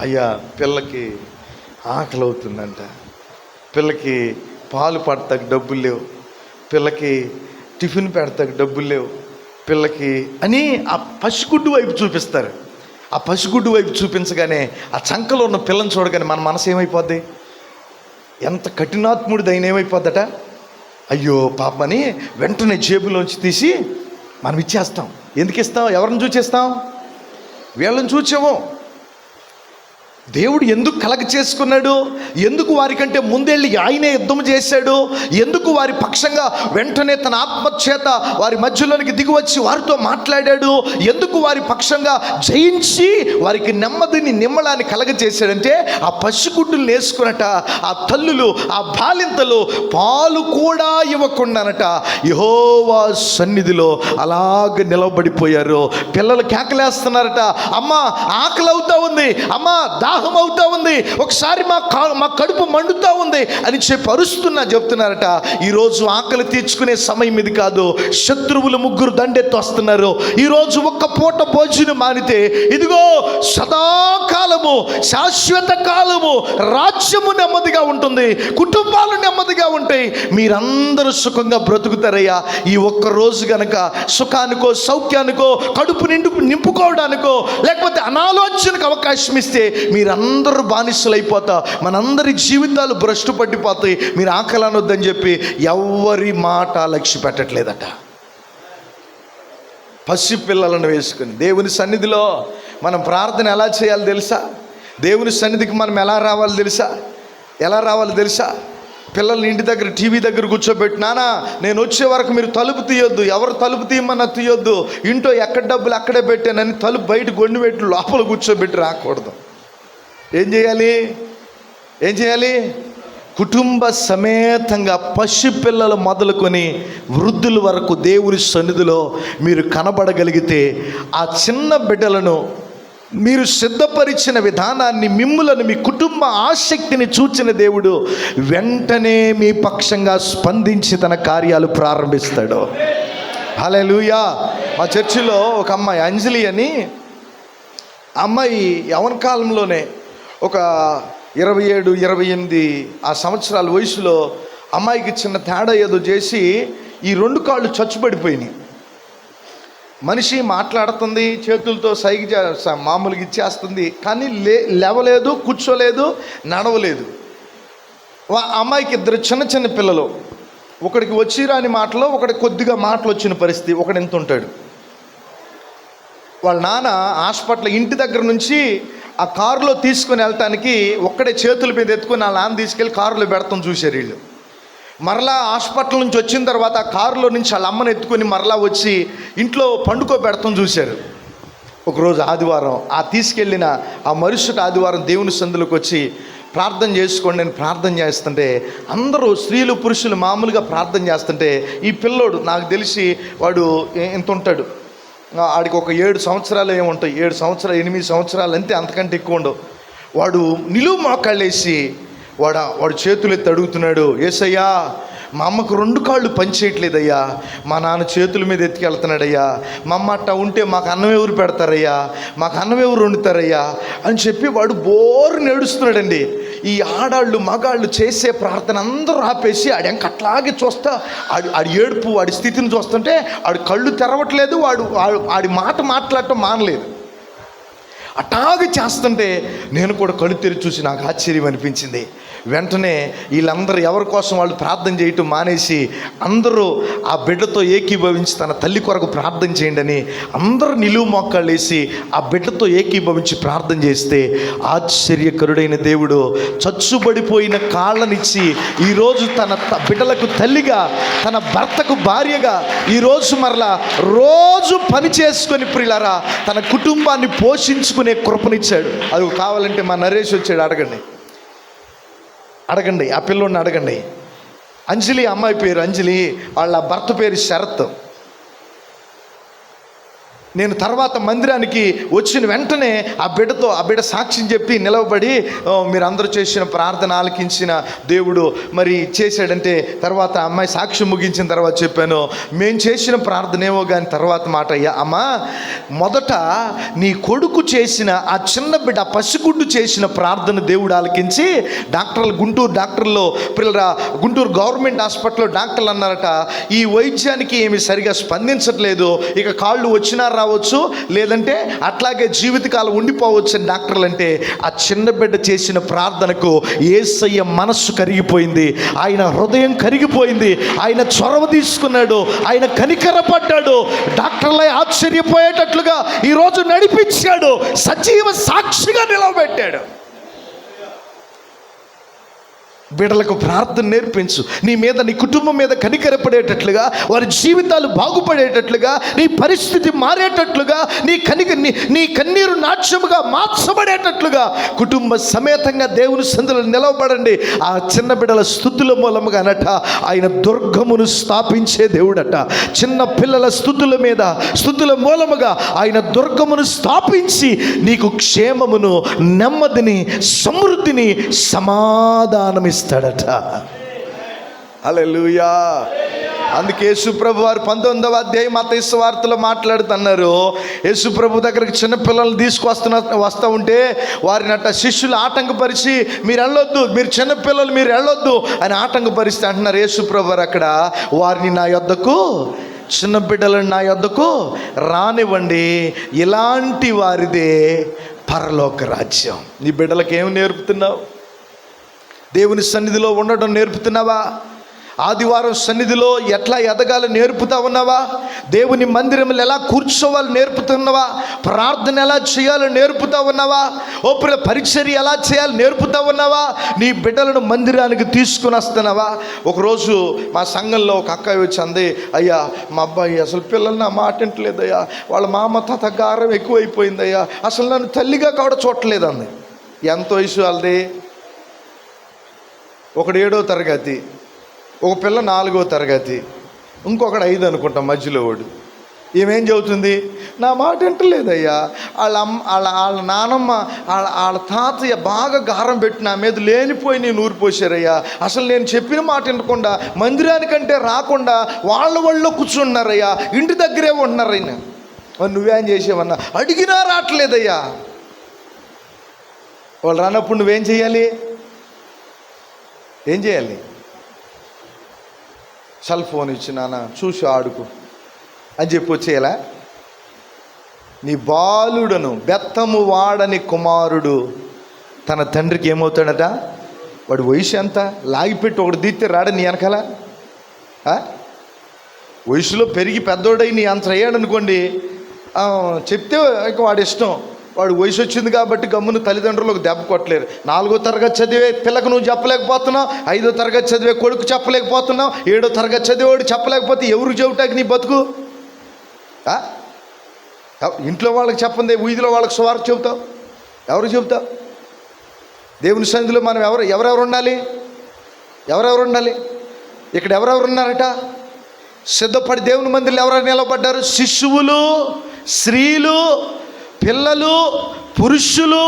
S1: అయ్యా పిల్లకి ఆకలి అవుతుందంట, పిల్లకి పాలు పడతాకి డబ్బులు లేవు, పిల్లకి టిఫిన్ పెడతాకి డబ్బులు లేవు, పిల్లకి అని ఆ పసిగుడ్డు వైపు చూపిస్తారు. ఆ పసిగుడ్డు వైపు చూపించగానే ఆ చంకలో ఉన్న పిల్లని చూడగానే మన మనసు ఏమైపోద్ది? ఎంత కఠినాత్ముడిది అయిన ఏమైపోద్దట, అయ్యో పాపని వెంటనే జేబులోంచి తీసి మనం ఇచ్చేస్తాం. ఎందుకు ఇస్తాం? ఎవరిని చూచేస్తాం? వీళ్ళని చూచాము. దేవుడు ఎందుకు కలగ చేసుకున్నాడు? ఎందుకు వారికంటే ముందెళ్ళి ఆయనే యుద్ధం చేశాడు? ఎందుకు వారి పక్షంగా వెంటనే తన ఆత్మచేత వారి మధ్యలోనికి దిగివచ్చి వారితో మాట్లాడాడు? ఎందుకు వారి పక్షంగా జయించి వారికి నెమ్మదిని నిమ్మలాన్ని కలగ చేశాడంటే ఆ పసిగుడ్డులు వేసుకున్నట ఆ తల్లులు, ఆ బాలింతలు పాలు కూడా ఇవ్వకుండానట యెహోవా సన్నిధిలో అలాగ నిలబడిపోయారు. పిల్లలు కేకలేస్తున్నారట, అమ్మ ఆకలి అవుతా ఉంది, అమ్మ దాహం అవుతా ఉంది, ఒకసారి మా కడుపు మండుతా ఉంది అని చెప్పి అరుస్తున్నా చెప్తున్నారట. ఈరోజు ఆకలి తీర్చుకునే సమయం ఇది కాదు. శత్రువులు ముగ్గురు దండెత్తి వస్తున్నారు. ఈరోజు ఒక్క పూట భోజనం మానితే ఇదిగో సదాకాలము, శాశ్వత కాలము రాజ్యము నెమ్మదిగా ఉంటుంది, కుటుంబాలు నెమ్మదిగా ఉంటాయి, మీరందరూ సుఖంగా బ్రతుకుతారయ్యా. ఈ ఒక్క రోజు గనక సుఖానికో సౌఖ్యానికో కడుపు నింపుకోవడానికో లేకపోతే అనాలోచనకు అవకాశం ఇస్తే మీరందరూ బానిసలు అయిపోతా, మనందరి జీవితాలు భ్రష్టు పట్టిపోతాయి. మీరు ఆకలి అనొద్దని చెప్పి ఎవరి మాట లక్ష్య పెట్టట్లేదట. పసి పిల్లలను వేసుకుని దేవుని సన్నిధిలో మనం ప్రార్థన ఎలా చేయాలి తెలుసా? దేవుని సన్నిధికి మనం ఎలా రావాలో తెలుసా? పిల్లల్ని ఇంటి దగ్గర టీవీ దగ్గర కూర్చోబెట్టి, నానా నేను వచ్చే వరకు మీరు తలుపు తీయొద్దు, ఎవరు తలుపు తీయమన్నా తీయొద్దు, ఇంట్లో ఎక్కడ డబ్బులు అక్కడే పెట్టానని తలుపు బయట గొండి పెట్టి లోపల కూర్చోబెట్టి రాకూడదు. ఏం చేయాలి? కుటుంబ సమేతంగా పసిపిల్లలు మొదలుకొని వృద్ధుల వరకు దేవుని సన్నిధిలో మీరు కనబడగలిగితే ఆ చిన్న బిడ్డలను మీరు సిద్ధపరిచిన విధానాన్ని, మిమ్ములను, మీ కుటుంబ ఆసక్తిని చూచిన దేవుడు వెంటనే మీ పక్షంగా స్పందించి తన కార్యాలు ప్రారంభిస్తాడు. హల్లెలూయా. మా చర్చిలో ఒక అమ్మాయి అంజలి అని, అమ్మాయి యవ్వన కాలంలోనే ఒక 27, 28 ఆ సంవత్సరాల వయసులో అమ్మాయికి చిన్న తేడా ఏదో చేసి ఈ 2 కాళ్ళు చచ్చుబడిపోయినాయి. మనిషి మాట్లాడుతుంది, చేతులతో మామూలుగా ఇచ్చేస్తుంది, కానీ లేవలేదు, కూర్చోలేదు, నడవలేదు. అమ్మాయికి 2 చిన్న పిల్లలు, ఒకడికి వచ్చి రాని మాటలు, ఒకడికి కొద్దిగా మాటలు వచ్చిన పరిస్థితి. ఒకడు ఎంత ఉంటాడు, వాళ్ళ నాన్న హాస్పిటల్ ఇంటి దగ్గర నుంచి ఆ కారులో తీసుకుని వెళ్ళటానికి ఒక్కడే చేతుల మీద ఎత్తుకుని వాళ్ళ నాన్న తీసుకెళ్ళి కారులో పెడతాం చూశారు వీళ్ళు. మరలా హాస్పిటల్ నుంచి వచ్చిన తర్వాత ఆ కారులో నుంచి వాళ్ళ అమ్మని ఎత్తుకొని మరలా వచ్చి ఇంట్లో పండుకోబెడతాం చూశారు. ఒకరోజు ఆదివారం ఆ తీసుకెళ్ళిన ఆ మరుసటి ఆదివారం దేవుని సందులోకి వచ్చి ప్రార్థన చేసుకోండి నేను ప్రార్థన చేస్తుంటే అందరూ స్త్రీలు పురుషులు మామూలుగా ప్రార్థన చేస్తుంటే ఈ పిల్లోడు నాకు తెలిసి వాడు ఎంత ఉంటాడు, ఆడికి ఒక 7 సంవత్సరాలు ఏముంటాయి, 7 సంవత్సరాలు 8 సంవత్సరాలు అంతే, అంతకంటే ఎక్కువ ఉండవు. వాడు నిలువు మోకాళ్ళేసి వాడు చేతులు ఎత్తి అడుగుతున్నాడు, యేసయ్యా మా అమ్మకు 2 కాళ్ళు పనిచేయట్లేదయ్యా, మా నాన్న చేతుల మీద ఎత్తుకెళ్తున్నాడయ్యా, మా అమ్మ అట్టా ఉంటే మాకు అన్నం ఎవరు పెడతారయ్యా, మాకు అన్నం ఎవరు వండుతారయ్యా అని చెప్పి వాడు బోరు నేడుస్తున్నాడండి. ఈ ఆడాళ్ళు మగాళ్ళు చేసే ప్రార్థన అందరూ ఆపేసి ఆడెంక అట్లాగే చూస్తా ఆడి ఏడుపు, వాడి స్థితిని చూస్తుంటే ఆడి కళ్ళు తెరవట్లేదు, ఆడి మాట మాట్లాడటం మానలేదు. అట్లాగే చేస్తుంటే నేను కూడా కళ్ళు తెరిచి చూసి నాకు ఆశ్చర్యం అనిపించింది. వెంటనే వీళ్ళందరూ ఎవరి కోసం వాళ్ళు ప్రార్థన చేయటం మానేసి అందరూ ఆ బిడ్డతో ఏకీభవించి తన తల్లి కొరకు ప్రార్థన చేయండి అని అందరూ నిలువు మోకాళ్ళు వేసి ఆ బిడ్డతో ఏకీభవించి ప్రార్థన చేస్తే ఆశ్చర్యకరుడైన దేవుడు చచ్చుబడిపోయిన కాళ్ళనిచ్చి ఈరోజు తన బిడ్డలకు తల్లిగా, తన భర్తకు భార్యగా ఈరోజు మరలా రోజు పని చేసుకొని ప్రియులారా తన కుటుంబాన్ని పోషించుకునే కృపనిచ్చాడు. అది కావాలంటే మా నరేష్ వచ్చాడు, అడగండి ఆ పిల్లోడిని అడగండి. అంజలి అమ్మాయి పేరు అంజలి, వాళ్ళ భర్త పేరు శరత్. నేను తర్వాత మందిరానికి వచ్చిన వెంటనే ఆ బిడ్డ సాక్ష్యం చెప్పి నిలవబడి, మీరందరూ చేసిన ప్రార్థన ఆలకించిన దేవుడు మరి చేశాడంటే, తర్వాత అమ్మాయి సాక్ష్యం ముగించిన తర్వాత చెప్పాను, మేము చేసిన ప్రార్థన ఏమో కానీ తర్వాత మాట, అయ్యా అమ్మా, మొదట నీ కొడుకు చేసిన ఆ చిన్న బిడ్డ పసిగుడ్డు చేసిన ప్రార్థన దేవుడు ఆలకించి, గుంటూరు డాక్టర్లో గుంటూరు గవర్నమెంట్ హాస్పిటల్లో డాక్టర్లు అన్నారట, ఈ వైద్యానికి ఏమి సరిగా స్పందించట్లేదు, ఇక కాళ్ళు వచ్చినా రావచ్చు, లేదంటే అట్లాగే జీవితకాలం ఉండిపోవచ్చు అని డాక్టర్లు అంటే, ఆ చిన్న బిడ్డ చేసిన ప్రార్థనకు యేసయ్య మనస్సు కరిగిపోయింది, ఆయన హృదయం కరిగిపోయింది, ఆయన చొరవ తీసుకున్నాడు, ఆయన కనికరపడ్డాడు, డాక్టర్లై ఆశ్చర్యపోయేటట్లుగా ఈరోజు నడిపించాడు, సజీవ సాక్షిగా నిలవబెట్టాడు. బిడ్డలకు ప్రార్థన నేర్పించు, నీ మీద నీ కుటుంబం మీద కనికరపడేటట్లుగా, వారి జీవితాలు బాగుపడేటట్లుగా, నీ పరిస్థితి మారేటట్లుగా, నీ కన్నీరు నాట్యముగా మార్చబడేటట్లుగా కుటుంబ సమేతంగా దేవుని సన్నిధిలో నిలవబడండి. ఆ చిన్న బిడ్డల స్తుతుల మూలముగా అనట ఆయన దుర్గమును స్థాపించే దేవుడట. చిన్న పిల్లల స్తుతుల మూలముగా ఆయన దుర్గమును స్థాపించి నీకు క్షేమమును, నెమ్మదిని, సమృద్ధిని, సమాధానం ఇస్తాడట. హల్లెలూయా. అందుకే యేసుప్రభు వారు 19వ అధ్యాయం మత్తయి సువార్తలో మాట్లాడుతున్నారు. యేసుప్రభు దగ్గరికి చిన్నపిల్లల్ని వస్తూ ఉంటే వారిని అట్ట శిష్యులు ఆటంకపరిచి, మీరు వెళ్ళొద్దు, మీరు చిన్నపిల్లలు మీరు వెళ్ళొద్దు అని ఆటంకపరిస్తే అంటున్నారు యేసుప్రభు వారు అక్కడ, వారిని నా యొద్దకు, చిన్న బిడ్డలను నా యొద్దకు రానివ్వండి, ఇలాంటి వారిదే పరలోక రాజ్యం. నీ బిడ్డలకు ఏమి నేర్పుతున్నావు? దేవుని సన్నిధిలో ఉండడం నేర్పుతున్నావా? ఆదివారం సన్నిధిలో ఎట్లా ఎదగాలో నేర్పుతా ఉన్నావా? దేవుని మందిరంలో ఎలా కూర్చోవాలో నేర్పుతున్నావా? ప్రార్థన ఎలా చేయాలో నేర్పుతా ఉన్నావా? పరిచర్య ఎలా చేయాలో నేర్పుతా ఉన్నావా? నీ బిడ్డలను మందిరానికి తీసుకుని వస్తున్నావా? ఒకరోజు మా సంఘంలో ఒక అక్క వచ్చి అంది, అయ్యా మా అబ్బాయి అసలు పిల్లలు నా మాట వింటలేదయ్యా, వాళ్ళ మామ తాత గారం ఎక్కువైపోయిందయ్యా, అసలు నన్ను తల్లిగా కూడా చూడలేదు అంది. ఎంత వయసు వాళ్ళది? ఒకడు 7వ తరగతి, ఒక పిల్ల 4వ తరగతి, ఇంకొకడు 5 అనుకుంటాం మధ్యలో వాడు. ఏమేం చదువుతుంది? నా మాట వింటలేదయ్యా, వాళ్ళ నానమ్మ వాళ్ళ తాతయ్య బాగా గారం పెట్టి నా మీద లేనిపోయి నేను ఊరిపోసారయ్యా, అసలు నేను చెప్పిన మాట వినకుండా మందిరానికంటే రాకుండా వాళ్ళ కూర్చున్నారయ్యా, ఇంటి దగ్గరే ఉంటున్నారయ్యా. నువ్వేం చేసావన్నా? అడిగినా రావట్లేదయ్యా. వాళ్ళు రానప్పుడు నువ్వేం చేయాలి? ఏం చేయాలి? సెల్ ఫోన్ ఇచ్చి నాన్న చూసి ఆడుకో అని చెప్పి వచ్చేయాలా? నీ బాలుడను బెత్తము వాడని కుమారుడు తన తండ్రికి ఏమవుతాడట? వాడు వయసు ఎంత? లాగిపెట్టి ఒకటి దీస్తే రాడని నీ వెనకాల. వయసులో పెరిగి పెద్దోడై నీ అంత అయ్యాడనుకోండి, చెప్తే ఇక వాడి ఇష్టం. వాడు వయసు వచ్చింది కాబట్టి గమ్మును తల్లిదండ్రులకు దెబ్బ కొట్టలేరు. 4వ తరగతి చదివే పిల్లకు నువ్వు చెప్పలేకపోతున్నావు, 5వ తరగతి చదివే కొడుకు చెప్పలేకపోతున్నావు, 7వ తరగతి చదివేవాడు చెప్పలేకపోతే ఎవరికి చెబుతాకి నీ బతుకు? ఇంట్లో వాళ్ళకి చెప్పండి, వీధిలో వాళ్ళకి సువార్త చెబుతావు, ఎవరికి చెబుతావు? దేవుని సన్నిధిలో మనం ఎవరెవరు ఉండాలి? ఇక్కడ ఎవరెవరు ఉన్నారట? సిద్ధపడి దేవుని మందిరంలో ఎవరైనా నిలబడ్డారు? శిశువులు, స్త్రీలు, పిల్లలు, పురుషులు,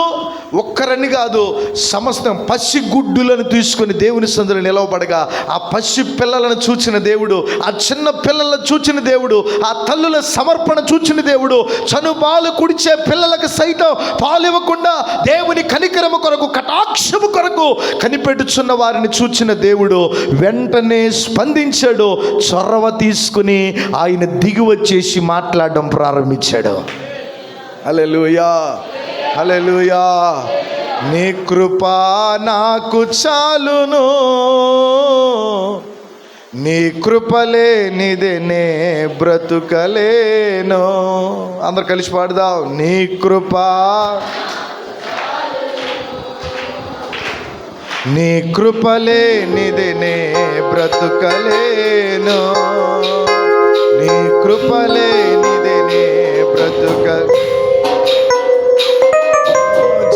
S1: ఒక్కరని కాదు, సమస్తం పసిగుడ్డులను తీసుకొని దేవుని సన్నిధిలో నిలవబడగా, ఆ పసి పిల్లలను చూచిన దేవుడు, ఆ చిన్న పిల్లలను చూచిన దేవుడు, ఆ తల్లుల సమర్పణ చూచిన దేవుడు, చనుబాలు కుడిచే పిల్లలకు సైతం పాలు ఇవ్వకుండా దేవుని కనికరము కొరకు, కటాక్షము కొరకు కనిపెట్టుచున్న వారిని చూచిన దేవుడు వెంటనే స్పందించాడు. చొరవ తీసుకుని ఆయన దిగి వచ్చేసి మాట్లాడడం ప్రారంభించాడు. హల్లెలూయా, హల్లెలూయా. నీ కృప నాకు చాలును, నీ కృపలేనిదే నే బ్రతుకలేను. అందరు కలిసి పాడుదాం. నీ కృప, నీ కృపలేనిదే నే బ్రతుకలేను, నీ కృపలేనిదే నే బ్రతుకలేను.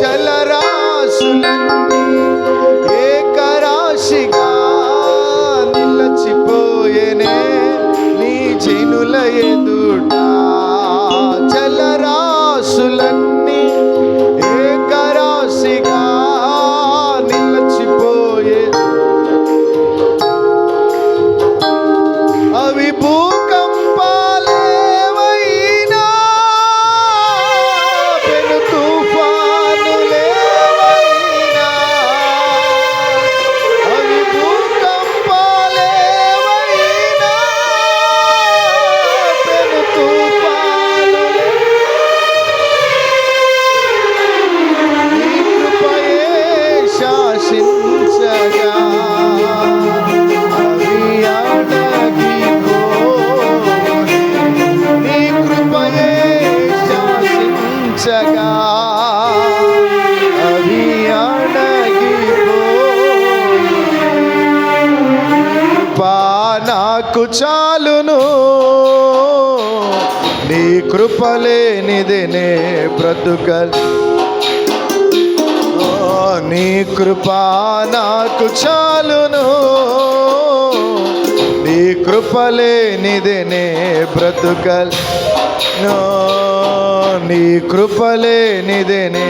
S1: జలరాశులన్నీ ఏకరాశిగా నిలచిపోయేనే నీ జనుల ఎదుట. నాకు చాలును, నీ కృపలేనిదే నే బ్రతుకల్. నీ కృప నాకు చాలును, నీ కృపలేనిదే నే బ్రతుకల్. నీ కృపలేనిదే నే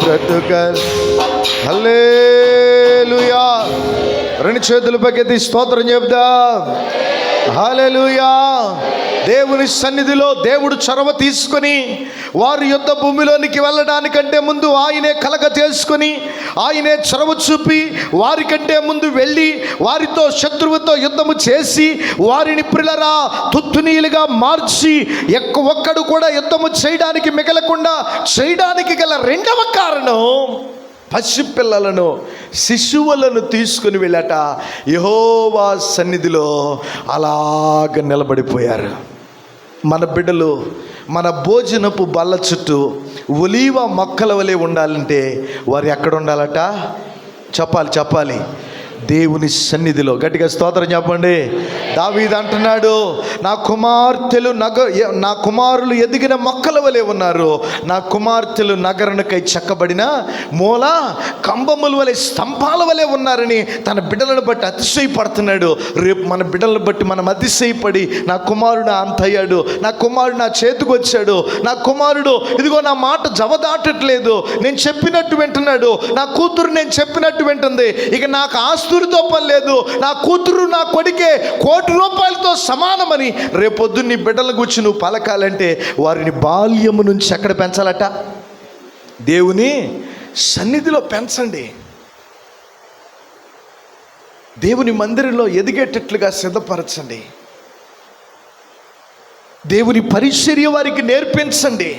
S1: బ్రతుకల్. హల్లెలూయా. రెండు చేతులు పైకెత్తి స్తోత్రం చెప్దాం. హల్లెలూయా. దేవుని సన్నిధిలో దేవుడు చొరవ తీసుకొని వారి యుద్ధ భూమిలోనికి వెళ్ళడానికంటే ముందు ఆయనే కలగ చేసుకొని ఆయనే చొరవ చూపి వారికంటే ముందు వెళ్ళి వారితో శత్రువుతో యుద్ధము చేసి వారిని ప్రిలరా తుత్తునీలుగా మార్చి ఒక్కడు కూడా యుద్ధము చేయడానికి మిగలకుండా చేయడానికి గల రెండవ కారణం, పసిపిల్లలను శిశువులను తీసుకుని వెళ్ళట యెహోవా సన్నిధిలో అలాగ నిలబడిపోయారు. మన బిడ్డలు మన భోజనపు బల్ల చుట్టూ ఒలీవ మొక్కల వలె ఉండాలంటే వారు ఎక్కడ ఉండాలట? చెప్పాలి దేవుని సన్నిధిలో. గట్టిగా స్తోత్రం చెప్పండి. దావీదు అంటున్నాడు, నా కుమారులు ఎదిగిన మొక్కల వలె ఉన్నారు, నా కుమార్తెలు నగరునికై చెక్కబడిన మూల కంబముల వలె స్తంభాల వలె ఉన్నారని తన బిడ్డలను బట్టి అతిశయపడుతున్నాడు. రేపు మన బిడ్డలను బట్టి మనం అతిశయపడి, నా కుమారుడు అంత అయ్యాడు, నా కుమారుడు నా చేతికి వచ్చాడు, నా కుమారుడు ఇదిగో నా మాట జవదాటట్లేదు, నేను చెప్పినట్టు వింటున్నాడు, నా కూతురు నేను చెప్పినట్టు వింటుంది, ఇక నాకు ఆస్తులతో పని లేదు, నా కూతురు నా కొడుకే ₹1,00,00,000 సమానమని రేపొద్దు నీ బిడ్డల గురించి నువ్వు పలకాలంటే వారిని బాల్యము నుంచి ఎక్కడ పెంచాలట? దేవుని సన్నిధిలో పెంచండి. దేవుని మందిరంలో ఎదిగేటట్లుగా సిద్ధపరచండి. దేవుని పరిచర్య వారికి నేర్పించండి.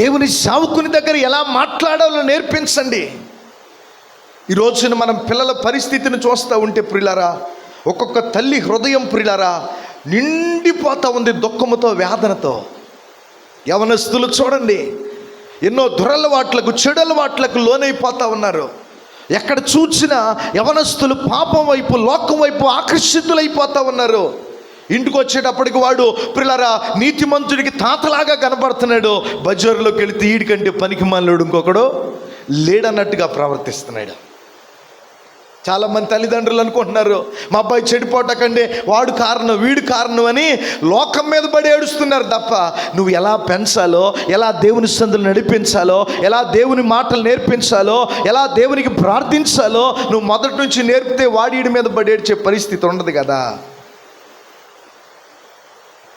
S1: దేవుని సేవకుని దగ్గర ఎలా మాట్లాడాలో నేర్పించండి. ఈ రోజున మనం పిల్లల పరిస్థితిని చూస్తూ ఉంటే ప్రియులారా, ఒక్కొక్క తల్లి హృదయం ప్రియులారా నిండిపోతూ ఉంది దుఃఖముతో, వేదనతో. యవనస్తులు చూడండి, ఎన్నో దురలవాట్లకు చెడు అలవాట్లకు లోనైపోతూ ఉన్నారు. ఎక్కడ చూసినా యవనస్తులు పాపం వైపు, లోకం వైపు ఆకర్షితులైపోతూ ఉన్నారు. ఇంటికి వచ్చేటప్పటికి వాడు ప్రియులారా నీతిమంతుడికి తాతలాగా కనబడుతున్నాడు. బజారులోకి వెళితే ఈడికంటే పనికి మాలినోడు ఇంకొకడు లేడన్నట్టుగా ప్రవర్తిస్తున్నాడు. చాలామంది తల్లిదండ్రులు అనుకుంటున్నారు, మా అబ్బాయి చెడిపోటకండి వాడు కారణం వీడు కారణం అని లోకం మీద పడి ఏడుస్తున్నారు తప్ప, నువ్వు ఎలా పెంచాలో, ఎలా దేవుని సందులు నడిపించాలో, ఎలా దేవుని మాటలు నేర్పించాలో, ఎలా దేవునికి ప్రార్థించాలో నువ్వు మొదటి నుంచి నేర్పితే వాడి మీద పడి ఏడ్చే పరిస్థితి ఉండదు కదా.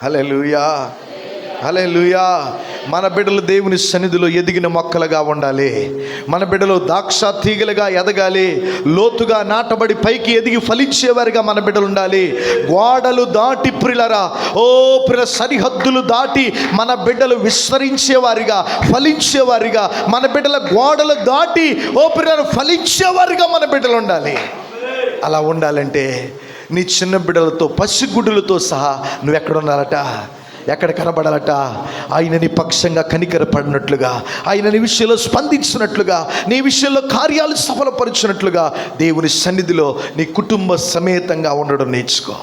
S1: హల్లెలూయా, హల్లెలూయా. మన బిడ్డలు దేవుని సన్నిధిలో ఎదిగిన మొక్కలుగా ఉండాలి. మన బిడ్డలు ద్రాక్ష తీగలుగా ఎదగాలి. లోతుగా నాటబడి పైకి ఎదిగి ఫలించేవారిగా మన బిడ్డలు ఉండాలి. గోడలు దాటి ప్రియులరా, సరిహద్దులు దాటి మన బిడ్డలు విస్తరించేవారిగా, ఫలించేవారిగా, మన బిడ్డల గోడలు దాటి ఫలించేవారిగా మన బిడ్డలు ఉండాలి. అలా ఉండాలంటే నీ చిన్న బిడ్డలతో, పసిగుడ్డులతో సహా నువ్వు ఎక్కడ ఉండాలట? ఎక్కడ కనబడాలట? ఆయన నీ పక్షంగా కనికరపడినట్లుగా, ఆయన నీ విషయంలో స్పందించినట్లుగా, నీ విషయంలో కార్యాలు సఫలపరిచినట్లుగా దేవుని సన్నిధిలో నీ కుటుంబ సమేతంగా ఉండడం నేర్చుకో.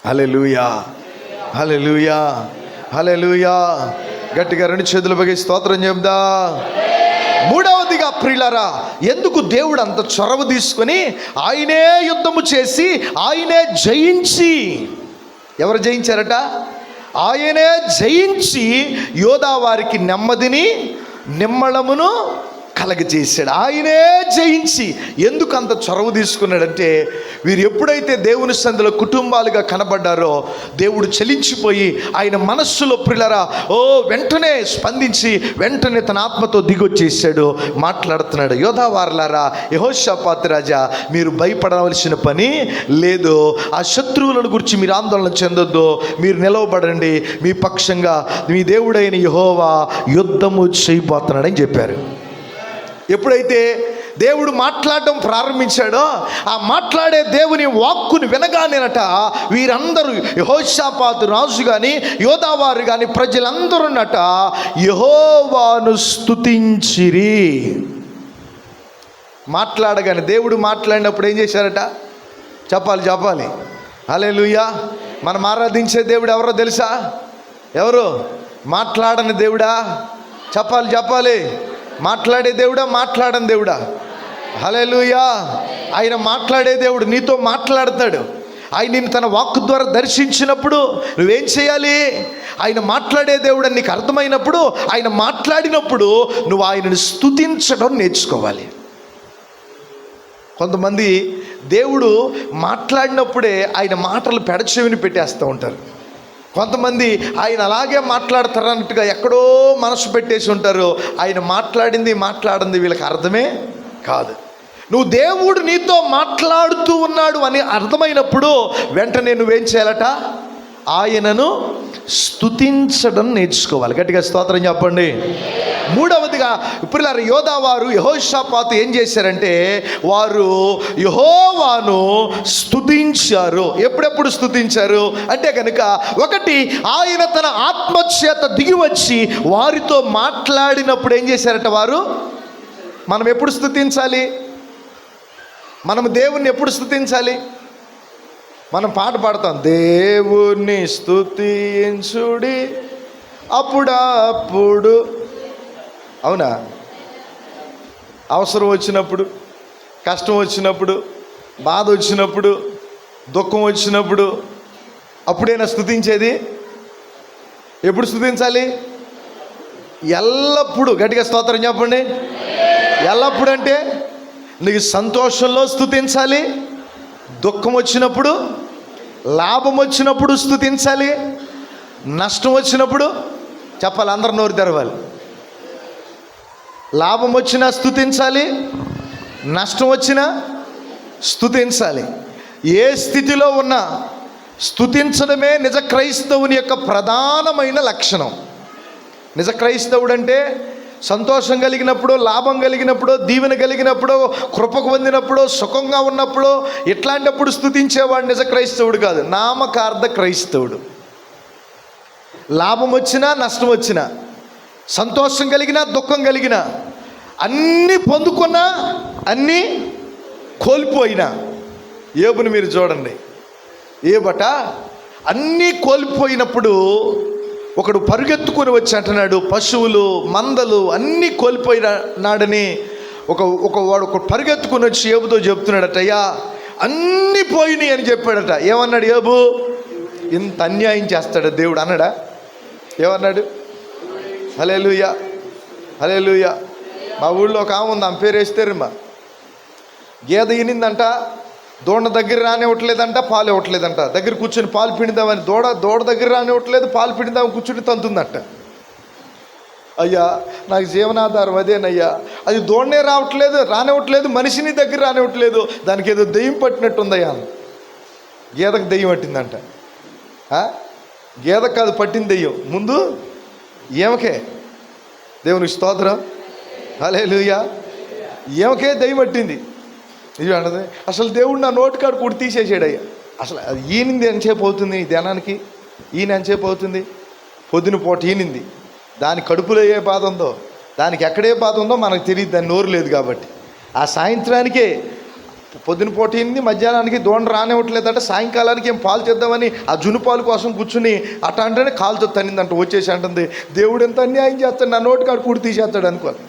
S1: హల్లెలూయా, హల్లెలూయా, హల్లెలూయా. గట్టిగా రెండు చేతులు పైకి స్తోత్రం చెప్దా. మూడవదిగా ప్రియులారా, ఎందుకు దేవుడు అంత చొరవ తీసుకొని ఆయనే యుద్ధము చేసి ఆయనే జయించి, ఎవరు జయించారట? ఆయనే జయించి యోధా వారికి నెమ్మదిని నిమ్మళమును కలగజేశాడు. ఆయనే జయించి. ఎందుకు అంత చొరవ తీసుకున్నాడంటే, వీరు ఎప్పుడైతే దేవుని సందులో కుటుంబాలుగా కనబడ్డారో దేవుడు చలించిపోయి ఆయన మనస్సులో ప్రియులారా వెంటనే స్పందించి వెంటనే తన ఆత్మతో దిగొచ్చేసాడు. మాట్లాడుతున్నాడు, యోధావారులారా, యెహోషాపాతు రాజా, మీరు భయపడవలసిన పని లేదు. ఆ శత్రువులను గురించి మీరు ఆందోళన చెందొద్దు. మీరు నిలవబడండి. మీ పక్షంగా మీ దేవుడైన యెహోవా యుద్ధము చేయబోతున్నాడని చెప్పారు. ఎప్పుడైతే దేవుడు మాట్లాడడం ప్రారంభించాడో, ఆ మాట్లాడే దేవుని వాక్కుని వినగానేనట వీరందరూ, యెహోషాపాతు రాజు కానీ యోధావారు కానీ ప్రజలందరూనట యెహోవాను స్తుతించిరి. మాట్లాడగానే దేవుడు మాట్లాడినప్పుడు ఏం చేశారట? చెప్పాలి. హల్లెలూయా. మనం ఆరాధించే దేవుడు ఎవరో తెలుసా? ఎవరు? మాట్లాడని దేవుడా? చెప్పాలి. మాట్లాడే దేవుడా, మాట్లాడని దేవుడా? హల్లెలూయా. ఆయన మాట్లాడే దేవుడు, నీతో మాట్లాడతాడు. ఆయన నిన్ను తన వాక్కు ద్వారా దర్శించినప్పుడు నువ్వేం చేయాలి? ఆయన మాట్లాడే దేవుడు అని నీకు అర్థమైనప్పుడు, ఆయన మాట్లాడినప్పుడు నువ్వు ఆయనను స్తుతించడం నేర్చుకోవాలి. కొంతమంది దేవుడు మాట్లాడినప్పుడే ఆయన మాటలు పెడచెవిని పెట్టేస్తూ ఉంటారు. కొంతమంది ఆయన అలాగే మాట్లాడతారన్నట్టుగా ఎక్కడో మనసు పెట్టేసి ఉంటారు. ఆయన మాట్లాడింది వీళ్ళకి అర్థమే కాదు. నువ్వు దేవుడు నీతో మాట్లాడుతూ ఉన్నాడు అని అర్థమైనప్పుడు వెంటనే నువ్వేం చేయాలట? ఆయనను స్తుతించడం నేర్చుకోవాలి. గట్టిగా స్తోత్రం చెప్పండి. మూడవదిగా ఇప్పుడు యోధా వారు యెహోషాపాతు ఏం చేశారంటే, వారు యెహోవాను స్తుతించారు. ఎప్పుడెప్పుడు స్తుతించారు అంటే కనుక, ఒకటి, ఆయన తన ఆత్మచేత దిగి వచ్చి వారితో మాట్లాడినప్పుడు ఏం చేశారట వారు. మనం ఎప్పుడు స్తుతించాలి? మనం దేవుణ్ణి ఎప్పుడు స్తుతించాలి? మనం పాట పాడతాం, దేవుణ్ణి స్తుతించుడి అప్పుడప్పుడు. అవునా? అవసరం వచ్చినప్పుడు, కష్టం వచ్చినప్పుడు, బాధ వచ్చినప్పుడు, దుఃఖం వచ్చినప్పుడు అప్పుడైనా స్తుతించేది? ఎప్పుడు స్తుతించాలి? ఎల్లప్పుడూ. గట్టిగా స్తోత్రం చెప్పండి. ఎల్లప్పుడు అంటే నీకు సంతోషంలో స్తుతించాలి, దుఃఖం వచ్చినప్పుడు, లాభం వచ్చినప్పుడు స్తుతించాలి, నష్టం వచ్చినప్పుడు చెప్పాలి. అందరు నోరు తెరవాలి. లాభం వచ్చినా స్తుతించాలి, నష్టం వచ్చినా స్తుతించాలి. ఏ స్థితిలో ఉన్నా స్తుతించడమే నిజ క్రైస్తవుని యొక్క ప్రధానమైన లక్షణం. నిజ క్రైస్తవుడు అంటే సంతోషం కలిగినప్పుడు, లాభం కలిగినప్పుడు, దీవెన కలిగినప్పుడు, కృపకు పొందినప్పుడు, సుఖంగా ఉన్నప్పుడు, ఇట్లాంటప్పుడు స్తుతించేవాడు నిజ క్రైస్తవుడు కాదు, నామకార్థ క్రైస్తవుడు. లాభం వచ్చినా, నష్టం వచ్చినా, సంతోషం కలిగినా, దుఃఖం కలిగినా, అన్నీ పొందుకున్నా, అన్నీ కోల్పోయినా. యోబుని మీరు చూడండి. ఏబట అన్నీ కోల్పోయినప్పుడు ఒకడు పరుగెత్తుకొని వచ్చి అంటున్నాడు, పశువులు, మందలు అన్నీ కోల్పోయినాడని వాడు పరుగెత్తుకొని వచ్చి యోబుతో చెప్తున్నాడట, అయ్యా అన్నీ పోయినాయి అని చెప్పాడట. ఏమన్నాడు యోబు? ఇంత అన్యాయం చేస్తాడా దేవుడు అన్నాడా? ఏమన్నాడు? హల్లెలూయా, హల్లెలూయా. మా ఊళ్ళో ఒక ఆమె ఉంది, ఆమె పేరు వేస్తారమ్మా. గేదె ఈనిందంట, దూడ దగ్గర రానివ్వట్లేదంట, పాలు ఇవ్వట్లేదంట. దగ్గర కూర్చొని పాలు పిండిదామని దూడ దగ్గర రానివ్వట్లేదు, పాలు పిండిదామని కూర్చుని తంతుందట. అయ్యా నాకు జీవనాధారం అదేనయ్యా, అది దూడనే రానివ్వట్లేదు, మనిషిని దగ్గర రానివ్వట్లేదు, దానికి ఏదో దెయ్యం పట్టినట్టుందయ్యా. గేదకు దెయ్యం పట్టిందంట. గేదకు కాదు పట్టింది దెయ్యం, ముందు ఏమకే. దేవునికి స్తోత్రం, హల్లెలూయా. ఏమకే దెయ్యం పట్టింది. ఇది అన్నది అసలు దేవుడు నా నోటికాడు కుడి తీసేసాడయ్యా. అసలు అది ఈనింది ఎంతసేపు అవుతుంది ఈ ధ్యానానికి? ఈయన ఎంతసేపు అవుతుంది? పొద్దున పూట ఈనింది. దాని కడుపులో ఏ బాధ ఉందో, దానికి ఎక్కడే బాధ ఉందో మనకు తెలియదు, దాని నోరు లేదు కాబట్టి. ఆ సాయంత్రానికే పొద్దున పూట ఈనింది, మధ్యాహ్నానికి దూడ రానివ్వట్లేదంటే సాయంకాలానికి ఏం పాలు చేద్దామని ఆ జును పాలు కోసం కూర్చుని అట్లా అంటేనే కాలుతో తన్నిందంట. వచ్చేసి అంటుంది, దేవుడు ఎంత అన్యాయం చేస్తాడు, నా నోటికాడు కుడి తీసేస్తాడు అనుకోవాలి.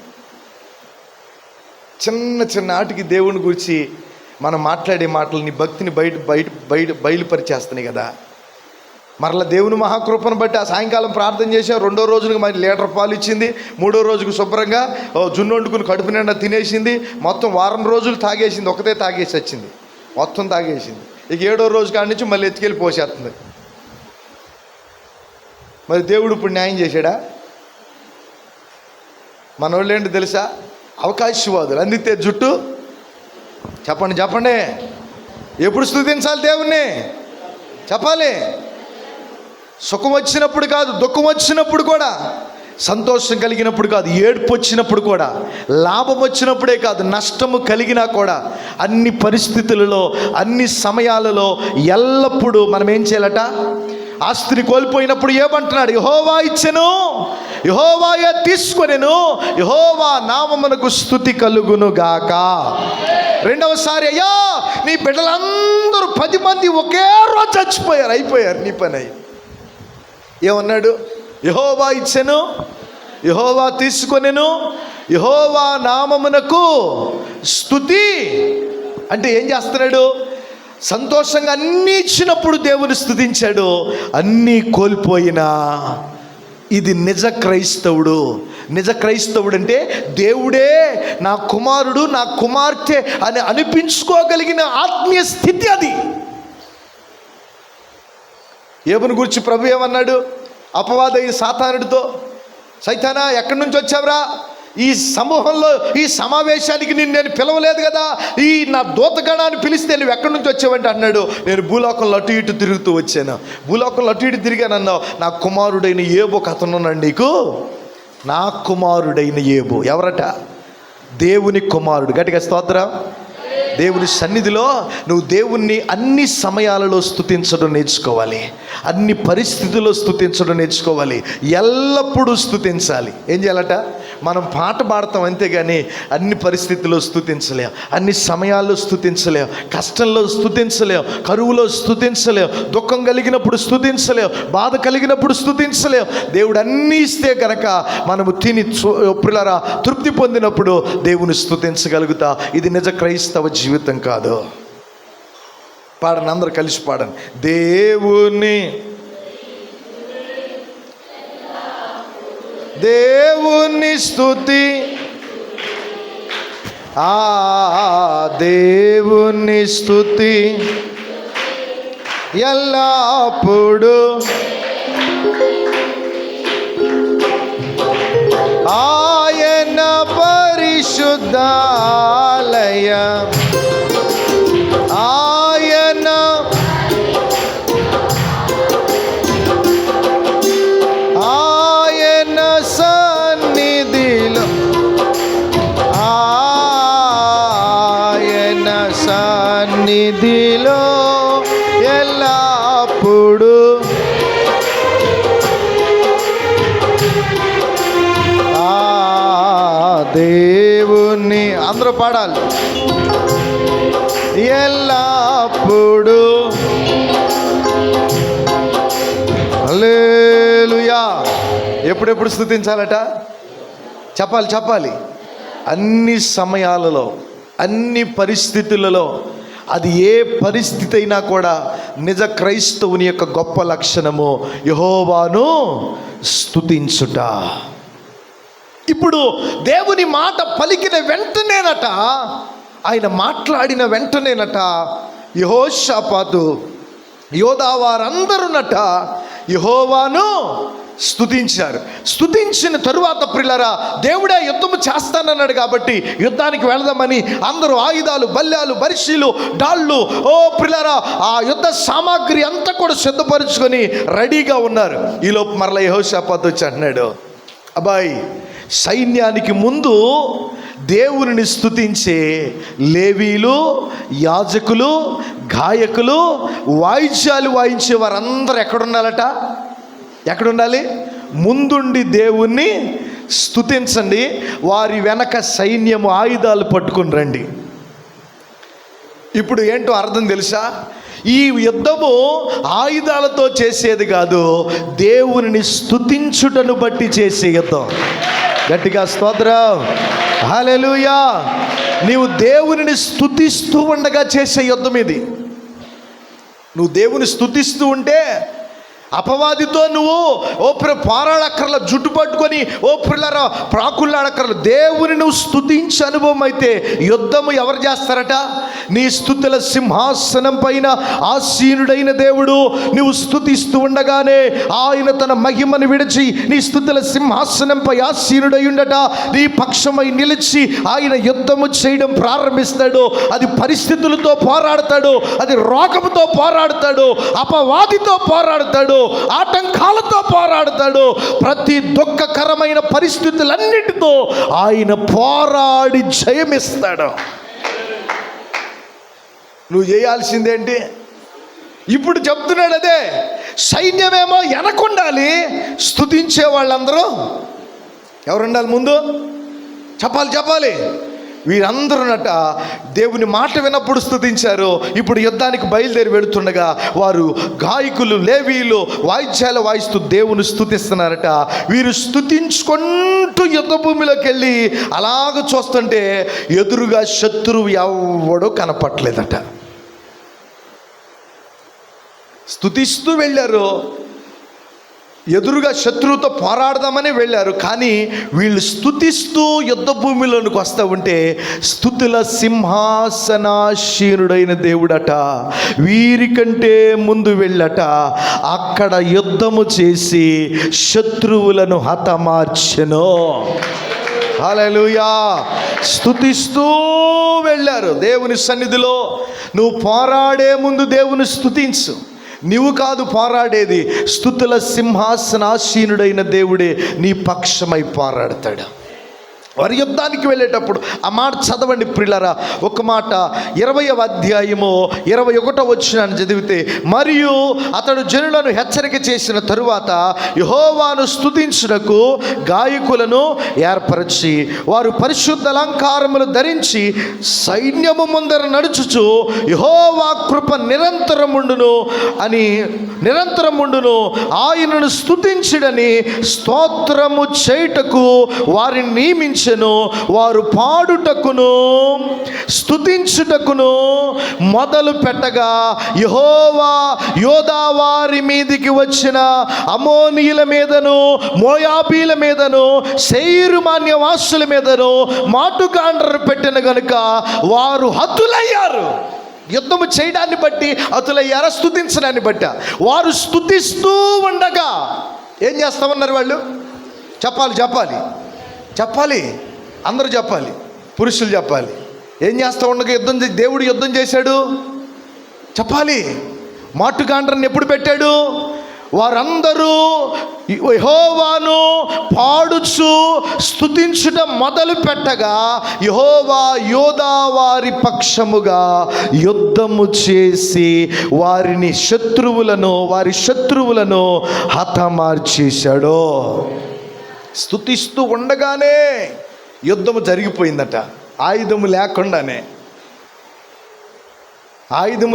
S1: చిన్న ఆటికి దేవుని గురించి మనం మాట్లాడే మాటలు నీ భక్తిని బయలుపరిచేస్తున్నాయి కదా. మరలా దేవుని మహాకృపను బట్టి ఆ సాయంకాలం ప్రార్థన చేసాం, 2వ రోజునికి మరి లీటర్ పాలు ఇచ్చింది, 3వ రోజుకు శుభ్రంగా జున్ను వండుకుని కడుపు నిండా తినేసింది. మొత్తం వారం రోజులు తాగేసింది, ఒకటే తాగేసి వచ్చింది, మొత్తం తాగేసింది. ఇక 7వ రోజు కాడి నుంచి మళ్ళీ ఎత్తుకెళ్ళి పోసేస్తుంది. మరి దేవుడు ఇప్పుడు న్యాయం చేశాడా? మనోళ్ళు ఏంటి తెలుసా? అవకాశవాదులు. అందుకే జుట్టు చెప్పండి. ఎప్పుడు స్తుతించాలి దేవుణ్ణి? చెప్పాలి. సుఖం వచ్చినప్పుడు కాదు, దుఃఖం వచ్చినప్పుడు కూడా, సంతోషం కలిగినప్పుడు కాదు, ఏడుపు వచ్చినప్పుడు కూడా, లాభం వచ్చినప్పుడే కాదు, నష్టము కలిగినా కూడా, అన్ని పరిస్థితులలో, అన్ని సమయాలలో, ఎల్లప్పుడూ మనం ఏం చేయాలట? ఆస్తిని కోల్పోయినప్పుడు ఏమంటున్నాడు? యెహోవా ఇచ్చెను, యెహోవాయే తీసుకొనెను, యెహోవా నామమునకు స్తుతి కలుగును గాక. రెండవసారి, అయ్యా నీ బిడ్డలందరూ 10 మంది ఒకే రోజు చచ్చిపోయారు, అయిపోయారు, నీ పని అయ్యి. ఏమన్నాడు? యెహోవా ఇచ్చెను, యెహోవా తీసుకొనెను, యెహోవా నామమునకు స్తుతి. అంటే ఏం చేస్తున్నాడు? సంతోషంగా అన్నీ ఇచ్చినప్పుడు దేవుని స్తుతించాడు, అన్నీ కోల్పోయినా. ఇది నిజ క్రైస్తవుడు. నిజ క్రైస్తవుడు అంటే దేవుడే నా కుమారుడు, నా కుమార్తె అని అనిపించుకోగలిగిన ఆత్మీయ స్థితి అది. యోబుని గురించి ప్రభు ఏమన్నాడు? అపవాది సాతానుడితో, సైతానా ఎక్కడి నుంచి వచ్చావురా? ఈ సమూహంలో, ఈ సమావేశానికి నేను పిలవలేదు కదా, ఈ నా దూతగణాన్ని పిలిస్తే నువ్వు ఎక్కడి నుంచి వచ్చావంటే అన్నాడు, నేను భూలోకంలో అటు ఇటు తిరుగుతూ వచ్చాను. భూలోకంలో అటు ఇటు తిరిగానన్నావు. నా కుమారుడైన యోబు ఒక అతను ఉన్నాడు నీకు, నా కుమారుడైన యోబు. ఎవరట? దేవుని కుమారుడు. గట్టిగా స్తోత్రం. దేవుని సన్నిధిలో నువ్వు దేవుణ్ణి అన్ని సమయాలలో స్తుతించడం నేర్చుకోవాలి, అన్ని పరిస్థితుల్లో స్తుతించడం నేర్చుకోవాలి, ఎల్లప్పుడూ స్తుతించాలి. ఏం చేయాలట? మనం పాట పాడతాం అంతేగాని అన్ని పరిస్థితుల్లో స్తుతించలేం, అన్ని సమయాల్లో స్తుతించలేం, కష్టంలో స్తుతించలేం, కరువులో స్తుతించలేం, దుఃఖం కలిగినప్పుడు స్తుతించలేం, బాధ కలిగినప్పుడు స్తుతించలేం. దేవుడు అన్నీ ఇస్తే కనుక మనము తిని ప్రియులారా తృప్తి పొందినప్పుడు దేవుని స్తుతించగలుగుతా. ఇది నిజ క్రైస్తవ జీవితం కాదు. పాడండి, అందరూ కలిసి పాడండి. దేవుని స్తుతి, దేవుని స్తుతి ఎల్లప్పుడు, ఆయన పరిశుద్ధాలయ, ఆయన సన్నిధిలో, ఆయన సన్నిధిలో ఎల్లప్పుడు దేవుని. అందరూ పాడాలి. ఎల్లప్పుడు హల్లెలూయా. ఎప్పుడెప్పుడు స్తుతించాలట? చెప్పాలి. అన్ని సమయాలలో, అన్ని పరిస్థితులలో, అది ఏ పరిస్థితి అయినా కూడా నిజ క్రైస్తవుని యొక్క గొప్ప లక్షణము యెహోవాను స్తుతించుట. ఇప్పుడు దేవుని మాట పలికిన వెంటనేనట, ఆయన మాట్లాడిన వెంటనేనట యెహోషాపాతు, యోధా వారందరూనట యెహోవాను స్తుతించారు. స్తుతించిన తరువాత ప్రియులారా, దేవుడే యుద్ధము చేస్తానన్నాడు కాబట్టి యుద్ధానికి వెళదామని అందరూ ఆయుధాలు, బల్యాలు, బరిశీలు, డాళ్ళు, ప్రియులారా ఆ యుద్ధ సామాగ్రి అంతా కూడా సిద్ధపరుచుకొని రెడీగా ఉన్నారు. ఈలోపు మరలా యెహోషాపాతు వచ్చి అంటున్నాడు, అబ్బాయి సైన్యానికి ముందు దేవుని స్తుతించే లేవీలు, యాజకులు, గాయకులు, వాయిద్యాలు వాయించే వారందరూ ఎక్కడుండాలట? ఎక్కడుండాలి? ముందుండి దేవుణ్ణి స్తుతించండి, వారి వెనక సైన్యము ఆయుధాలు పట్టుకుని రండి. ఇప్పుడు ఏంటో అర్థం తెలుసా? ఈ యుద్ధము ఆయుధాలతో చేసేది కాదు, దేవుని స్తుతించుటను బట్టి చేసే యుద్ధం. గట్టిగా స్తోత్రం, హల్లెలూయా. నీవు దేవుని స్తుతిస్తూ ఉండగా చేసే యుద్ధం ఇది. నువ్వు దేవుని స్తుతిస్తూ ఉంటే అపవాదితో నువ్వు పోరాడక్కర్ల, జుట్టు పట్టుకొని పిల్లరా ప్రాకుల్లాడక్కర్ల. దేవుని నువ్వు స్తుతించే అనుభవం అయితే యుద్ధము ఎవరు చేస్తారట? నీ స్తుతుల సింహాసనం పైన ఆసీనుడైన దేవుడు నువ్వు స్తుతిస్తూ ఉండగానే ఆయన తన మహిమను విడిచి నీ స్తుతుల సింహాసనంపై ఆసీనుడై ఉండట, నీ పక్షమై నిలిచి ఆయన యుద్ధము చేయడం ప్రారంభిస్తాడు. అది పరిస్థితులతో పోరాడతాడు, అది రోగముతో పోరాడతాడు, అపవాదితో పోరాడతాడు, ఆటంకాలతో పోరాడతాడు. ప్రతి దుఃఖకరమైన పరిస్థితులన్నిటితో ఆయన పోరాడి జయమిస్తాడు. నువ్వు చేయాల్సిందేంటి? ఇప్పుడు చెప్తున్నాడు అదే. సైన్యమేమో వెనకుండాలి, స్తుతించే వాళ్ళందరూ ఎవరుండాలి? ముందు చెప్పాలి. వీరందరూనట దేవుని మాట విన్నప్పుడు స్తుతించారు. ఇప్పుడు యుద్ధానికి బయలుదేరి వెళుతుండగా వారు గాయకులు, లేవీయులు వాయిద్యాలు వాయిస్తూ దేవుని స్తుతిస్తున్నారట. వీరు స్తుతించుకుంటూ యుద్ధ భూమిలోకి వెళ్ళి అలాగ చూస్తుంటే ఎదురుగా శత్రువు ఎవడో కనపట్లేదట. స్తుతిస్తూ వెళ్ళారు, ఎదురుగా శత్రువుతో పోరాడదామని వెళ్ళారు. కానీ వీళ్ళు స్తుతిస్తూ యుద్ధ భూమిలోనికి వస్తూ ఉంటే స్తుతుల సింహాసనాసీనుడైన దేవుడట వీరికంటే ముందు వెళ్ళట అక్కడ యుద్ధము చేసి శత్రువులను హతమార్చెను. హల్లెలూయా. స్తుతిస్తూ వెళ్ళారు దేవుని సన్నిధిలో. నువ్వు పోరాడే ముందు దేవుని స్తుతించు. నీవు కాదు పోరాడేది, స్తుతుల సింహాసనాసీనుడైన దేవుడే నీ పక్షమై పోరాడతాడు. వారి యుద్ధానికి వెళ్ళేటప్పుడు ఆ మాట చదవండి ప్రియులారా. ఒక మాట 20వ అధ్యాయము 21వ వచనాన్ని చదివితే, మరియు అతడు జనులను హెచ్చరిక చేసిన తరువాత యెహోవాను స్తుతించుటకు గాయకులను ఏర్పరచి వారు పరిశుద్ధ అలంకారములు ధరించి సైన్యము ముందర నడుచుచు యెహోవా కృప నిరంతరముండును ఆయనను స్తుతించుడని స్తోత్రము చేయుటకు వారిని నియమించి వారు పాడుటకును స్తుతించుటకును మొదలు పెట్టగా యెహోవా యోధా వారి మీదికి వచ్చిన అమోనీయుల మీదను మోయాబీల మీదను శేయీరు మాన్యవాసుల మీదను మాటుగాండ్రలు పెట్టిన గనుక వారు హతులయ్యారు. యుద్ధము చేయడాన్ని బట్టి హతులయ్యారా? స్తుతించడాన్ని బట్ట. వారు స్తుతిస్తూ ఉండగా ఏం చేస్తామన్నారు వాళ్ళు? చెప్పాలి అందరూ చెప్పాలి, పురుషులు చెప్పాలి. ఏం చేస్తా ఉండగా దేవుడు యుద్ధం చేశాడు చెప్పాలి. మాటుగాండ్రని ఎప్పుడు పెట్టాడు? వారందరూ యెహోవాను పాడుచు స్తుతించుట మొదలు పెట్టగా యెహోవా యోధా వారి పక్షముగా యుద్ధము చేసి వారి శత్రువులను హతమార్చేశాడు. స్తుతిస్తూ ఉండగానే యుద్ధము జరిగిపోయిందట. ఆయుధము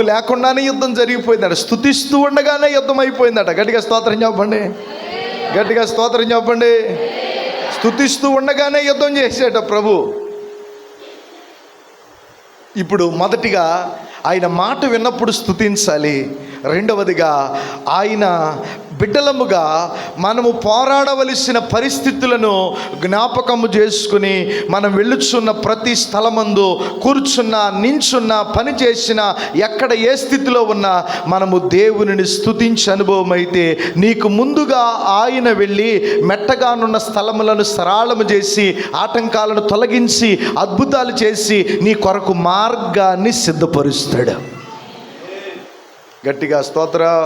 S1: లేకుండానే యుద్ధం జరిగిపోయిందట. స్తుతిస్తూ ఉండగానే యుద్ధం అయిపోయిందట. గట్టిగా స్తోత్రం చెప్పండి. స్తుతిస్తూ ఉండగానే యుద్ధం చేసేట ప్రభు. ఇప్పుడు మొదటిగా ఆయన మాట విన్నప్పుడు స్తుతించాలి. రెండవదిగా ఆయన బిడ్డలముగా మనము పోరాడవలసిన పరిస్థితులను జ్ఞాపకము చేసుకుని మనం వెళ్ళుచున్న ప్రతి స్థలమందు కూర్చున్నా, నించున్నా, పని చేసినా, ఎక్కడ ఏ స్థితిలో ఉన్నా మనము దేవునిని స్తుతించే అనుభవం అయితే నీకు ముందుగా ఆయన వెళ్ళి మెట్టగానున్న స్థలములను సరళము చేసి ఆటంకాలను తొలగించి అద్భుతాలు చేసి నీ కొరకు మార్గాన్ని సిద్ధపరుస్తాడు. గట్టిగా స్తోత్రం.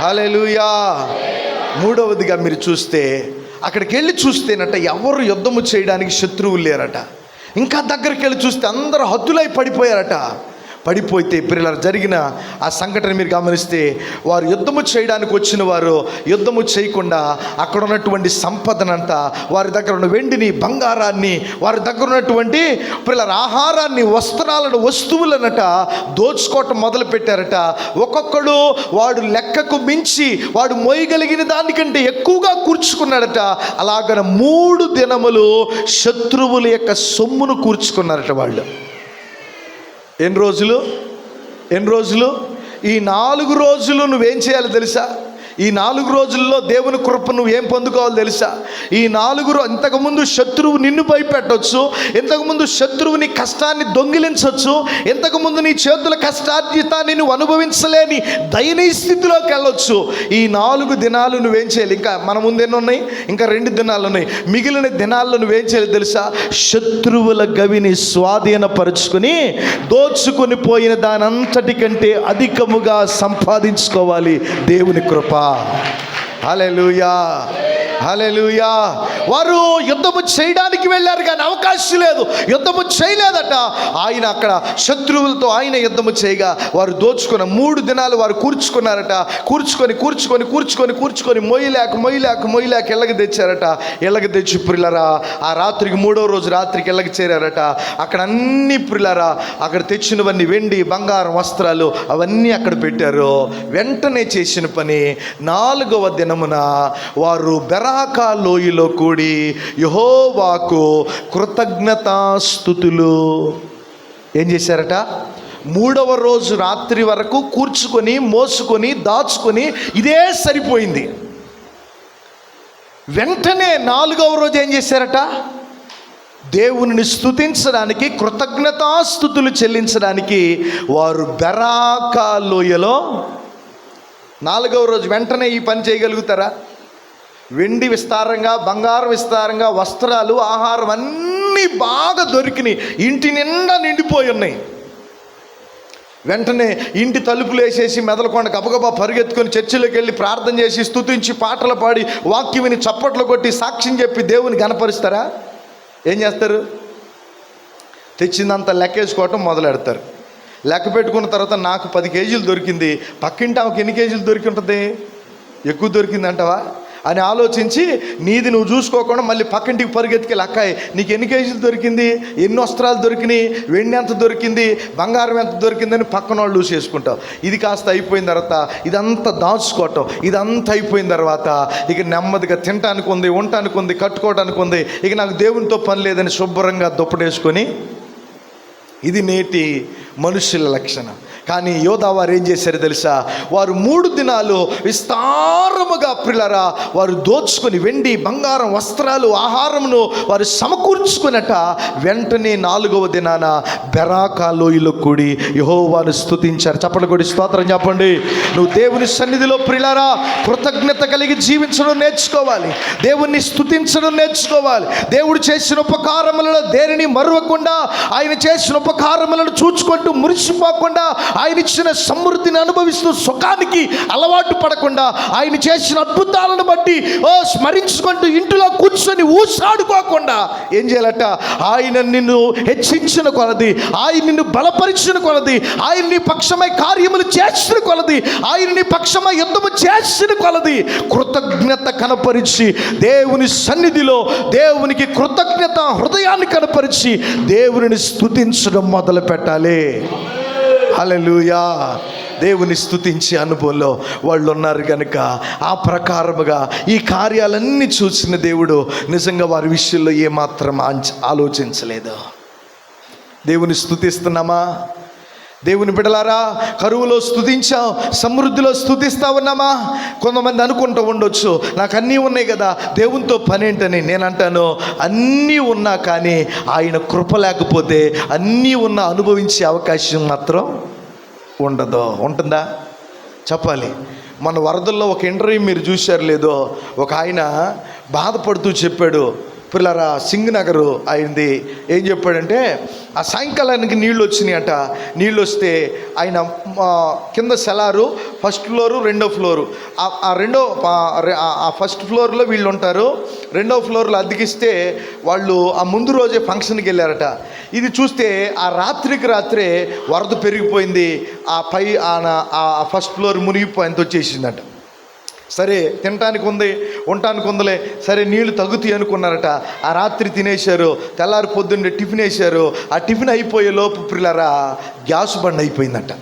S1: హల్లెలూయా. మూడవదిగా మీరు చూస్తే అక్కడికి వెళ్ళి చూస్తేనట ఎవరు యుద్ధము చేయడానికి శత్రువులు లేరట. ఇంకా దగ్గరికి వెళ్ళి చూస్తే అందరూ హద్దులై పడిపోయారట. పడిపోతే పిల్లలు జరిగిన ఆ సంఘటన మీరు గమనిస్తే వారు యుద్ధము చేయడానికి వచ్చిన వారు యుద్ధము చేయకుండా అక్కడ ఉన్నటువంటి సంపదనంతా, వారి దగ్గర ఉన్న వెండిని, బంగారాన్ని, వారి దగ్గర ఉన్నటువంటి పిల్లల ఆహారాన్ని, వస్తువులనట దోచుకోవటం మొదలు పెట్టారట. ఒక్కొక్కడు వాడు లెక్కకు మించి వాడు మోయగలిగిన దానికంటే ఎక్కువగా కూర్చుకున్నాడట. అలాగన 3 దినములు శత్రువుల యొక్క సొమ్మును కూర్చుకున్నారట వాళ్ళు. ఎన్ని రోజులు? ఈ 4 రోజులు నువ్వేం చేయాలో తెలుసా? ఈ 4 రోజుల్లో దేవుని కృప నువ్వు ఏం పొందుకోవాలో తెలుసా? ఈ 4 ఇంతకుముందు శత్రువు నిన్ను భయపెట్టవచ్చు, ఇంతకుముందు శత్రువు నీ కష్టాన్ని దొంగిలించవచ్చు, ఇంతకుముందు నీ చేతుల కష్టార్జితాన్ని నువ్వు అనుభవించలేని దయనీయ స్థితిలోకి వెళ్ళొచ్చు. ఈ 4 దినాలు నువ్వేం చేయాలి? ఇంకా మన ముందు ఎన్ని ఉన్నాయి? ఇంకా 2 దినాలు ఉన్నాయి. మిగిలిన దినాల్లో నువ్వేం చేయాలి తెలుసా? శత్రువుల గవిని స్వాధీనపరుచుకుని దోచుకొని పోయిన దానంతటికంటే అధికముగా సంపాదించుకోవాలి దేవుని కృప. హల్లెలూయా. హల్లెలూయా. వారు యుద్ధము చేయడానికి వెళ్ళారు కానీ అవకాశం లేదు, యుద్ధము చేయలేదట. ఆయన అక్కడ శత్రువులతో ఆయన యుద్ధము చేయగా వారు దోచుకున్న 3 దినాలు వారు కూర్చుకున్నారట. కూర్చుకొని మొయ్యలేక ఇళ్ళకి తెచ్చారట. ఇళ్ళకి తెచ్చి ప్రియులారా ఆ రాత్రికి 3వ రోజు రాత్రికి ఇళ్ళకి చేరారట. అక్కడ అన్ని ప్రియులారా అక్కడ తెచ్చినవన్నీ వెండి బంగారం వస్త్రాలు అవన్నీ అక్కడ పెట్టారు. వెంటనే చేసిన పని 4వ దినమున వారు బెరాకా లోయలో కూడి యెహోవాకు కృతజ్ఞతాస్తుతులు ఏం చేశారట? 3వ రోజు రాత్రి వరకు కూర్చుకొని మోసుకొని దాచుకొని ఇదే సరిపోయింది. వెంటనే 4వ రోజు ఏం చేశారట? దేవునిని స్తుతించడానికి కృతజ్ఞతాస్తుతులు చెల్లించడానికి వారు బెరాకా లోయలో 4వ రోజు వెంటనే ఈ పని చేయగలుగుతారా? వెండి విస్తారంగా, బంగారం విస్తారంగా, వస్త్రాలు, ఆహారం అన్నీ బాగా దొరికినాయి, ఇంటి నిండా నిండిపోయి ఉన్నాయి. వెంటనే ఇంటి తలుపులు వేసేసి మెదలకొండ గబగబా పరుగెత్తుకొని చర్చిలోకి వెళ్ళి ప్రార్థన చేసి స్తుతించి పాటలు పాడి వాక్యం విని చప్పట్లు కొట్టి సాక్ష్యం చెప్పి దేవుని గణపరుస్తారా? ఏం చేస్తారు? తెచ్చిందంతా లెక్కేసుకోవటం మొదలెడతారు. లెక్క పెట్టుకున్న తర్వాత నాకు 10 కేజీలు దొరికింది, పక్కింటి ఆమెకు ఎన్ని కేజీలు దొరికి ఉంటుంది? ఎక్కువ దొరికింది అంటావా అని ఆలోచించి నీది నువ్వు చూసుకోకుండా మళ్ళీ పక్కింటికి పరిగెత్తికెళ్ళి అక్కాయి నీకు ఎన్ని కేజీలు దొరికింది, ఎన్ని వస్త్రాలు దొరికినాయి, వెండి ఎంత దొరికింది, బంగారం ఎంత దొరికిందని పక్కన వాళ్ళు లూజ్ చేసుకుంటావు. ఇది కాస్త అయిపోయిన తర్వాత ఇదంతా దాచుకోవటం, ఇదంతా అయిపోయిన తర్వాత ఇక నెమ్మదిగా తినటానికి ఉంది, ఉండటానికి ఉంది, కట్టుకోవడానికి ఉంది, ఇక నాకు దేవునితో పని లేదని శుభ్రంగా దుప్పటేసుకొని, ఇది నేటి మనుషుల లక్షణం. కానీ యోధా వారు ఏం చేశారో తెలుసా? వారు 3 దినాలు విస్తారముగా ప్రియులారా వారు దోచుకొని వెండి బంగారం వస్త్రాలు ఆహారమును వారు సమకూర్చుకున్నట. వెంటనే 4వ దినాన బెరాకా లోయలో కూడి యెహోవాను స్తుతించారు. చప్పట్లు కొట్టి స్తోత్రం చెప్పండి. నువ్వు దేవుని సన్నిధిలో ప్రియులారా కృతజ్ఞత కలిగి జీవించడం నేర్చుకోవాలి, దేవుణ్ణి స్తుతించడం నేర్చుకోవాలి. దేవుడు చేసిన ఉపకారములలో దేనిని మరువకుండా, ఆయన చేసిన ఉపకారములను చూచుకుంటూ మురిసిపోకుండా, ఆయన ఇచ్చిన సమృద్ధిని అనుభవిస్తూ సుఖానికి అలవాటు పడకుండా, ఆయన చేసిన అద్భుతాలను బట్టి స్మరించుకుంటూ ఇంటిలో కూర్చొని ఊసాడుకోకుండా ఏం చేయాలట? ఆయన నిన్ను హెచ్చించిన కొలది, ఆయన నిన్ను బలపరిచిన కొలది, ఆయన నీ పక్షమై కార్యములు చేసిన కొలది, ఆయన నీ పక్షమై యుద్ధము చేసిన కొలది కృతజ్ఞత కనపరిచి దేవుని సన్నిధిలో దేవునికి కృతజ్ఞత హృదయాన్ని కనపరిచి దేవునిని స్తుతించడం మొదలు పెట్టాలి. హల్లెలూయా. దేవుని స్తుతించే అనుభవంలో వాళ్ళు ఉన్నారు కనుక ఆ ప్రకారముగా ఈ కార్యాలన్నీ చూసిన దేవుడు నిజంగా వారి విషయంలో ఏమాత్రం ఆలోచించలేదు. దేవుని స్తుతిస్తున్నామా? దేవుని బిడ్డలారా, కరువులో స్తుతించాం, సమృద్ధిలో స్తుతిస్తా ఉన్నామా? కొంతమంది అనుకుంటూ ఉండొచ్చు నాకు అన్నీ ఉన్నాయి కదా, దేవునితో పని ఏంటని. నేను అంటాను అన్నీ ఉన్నా కానీ ఆయన కృప లేకపోతే అన్నీ ఉన్నా అనుభవించే అవకాశం మాత్రం ఉండదు. ఉంటుందా? చెప్పాలి. మన వరదల్లో ఒక ఇంటర్వ్యూ మీరు చూశారు లేదో, ఒక ఆయన బాధపడుతూ చెప్పాడు, పిల్లరా సింగనగర్ అయింది. ఏం చెప్పాడంటే ఆ సాయంకాలానికి నీళ్ళు వచ్చినాయట. నీళ్ళు వస్తే ఆయన కింద సెలారు, ఫస్ట్ ఫ్లోరు, 2వ ఫ్లోరు. ఆ ఫస్ట్ ఫ్లోర్లో వీళ్ళు ఉంటారు, 2వ ఫ్లోర్లో అద్దెకిస్తే వాళ్ళు ఆ ముందు రోజే ఫంక్షన్కి వెళ్ళారట. ఇది చూస్తే ఆ రాత్రికి రాత్రే వరద పెరిగిపోయింది, ఆ ఫస్ట్ ఫ్లోర్ మునిగిపోయింది, వచ్చేసిందట. సరే తినటానికి ఉంది, ఉండటానికి ఉందిలే, సరే నీళ్లు తగ్గుతాయి అనుకున్నారట. ఆ రాత్రి తినేశారు, తెల్లారి పొద్దున్నే టిఫిన్ వేశారు. ఆ టిఫిన్ అయిపోయే లోపు పిల్లరా గ్యాస్ బండ్ అయిపోయిందట.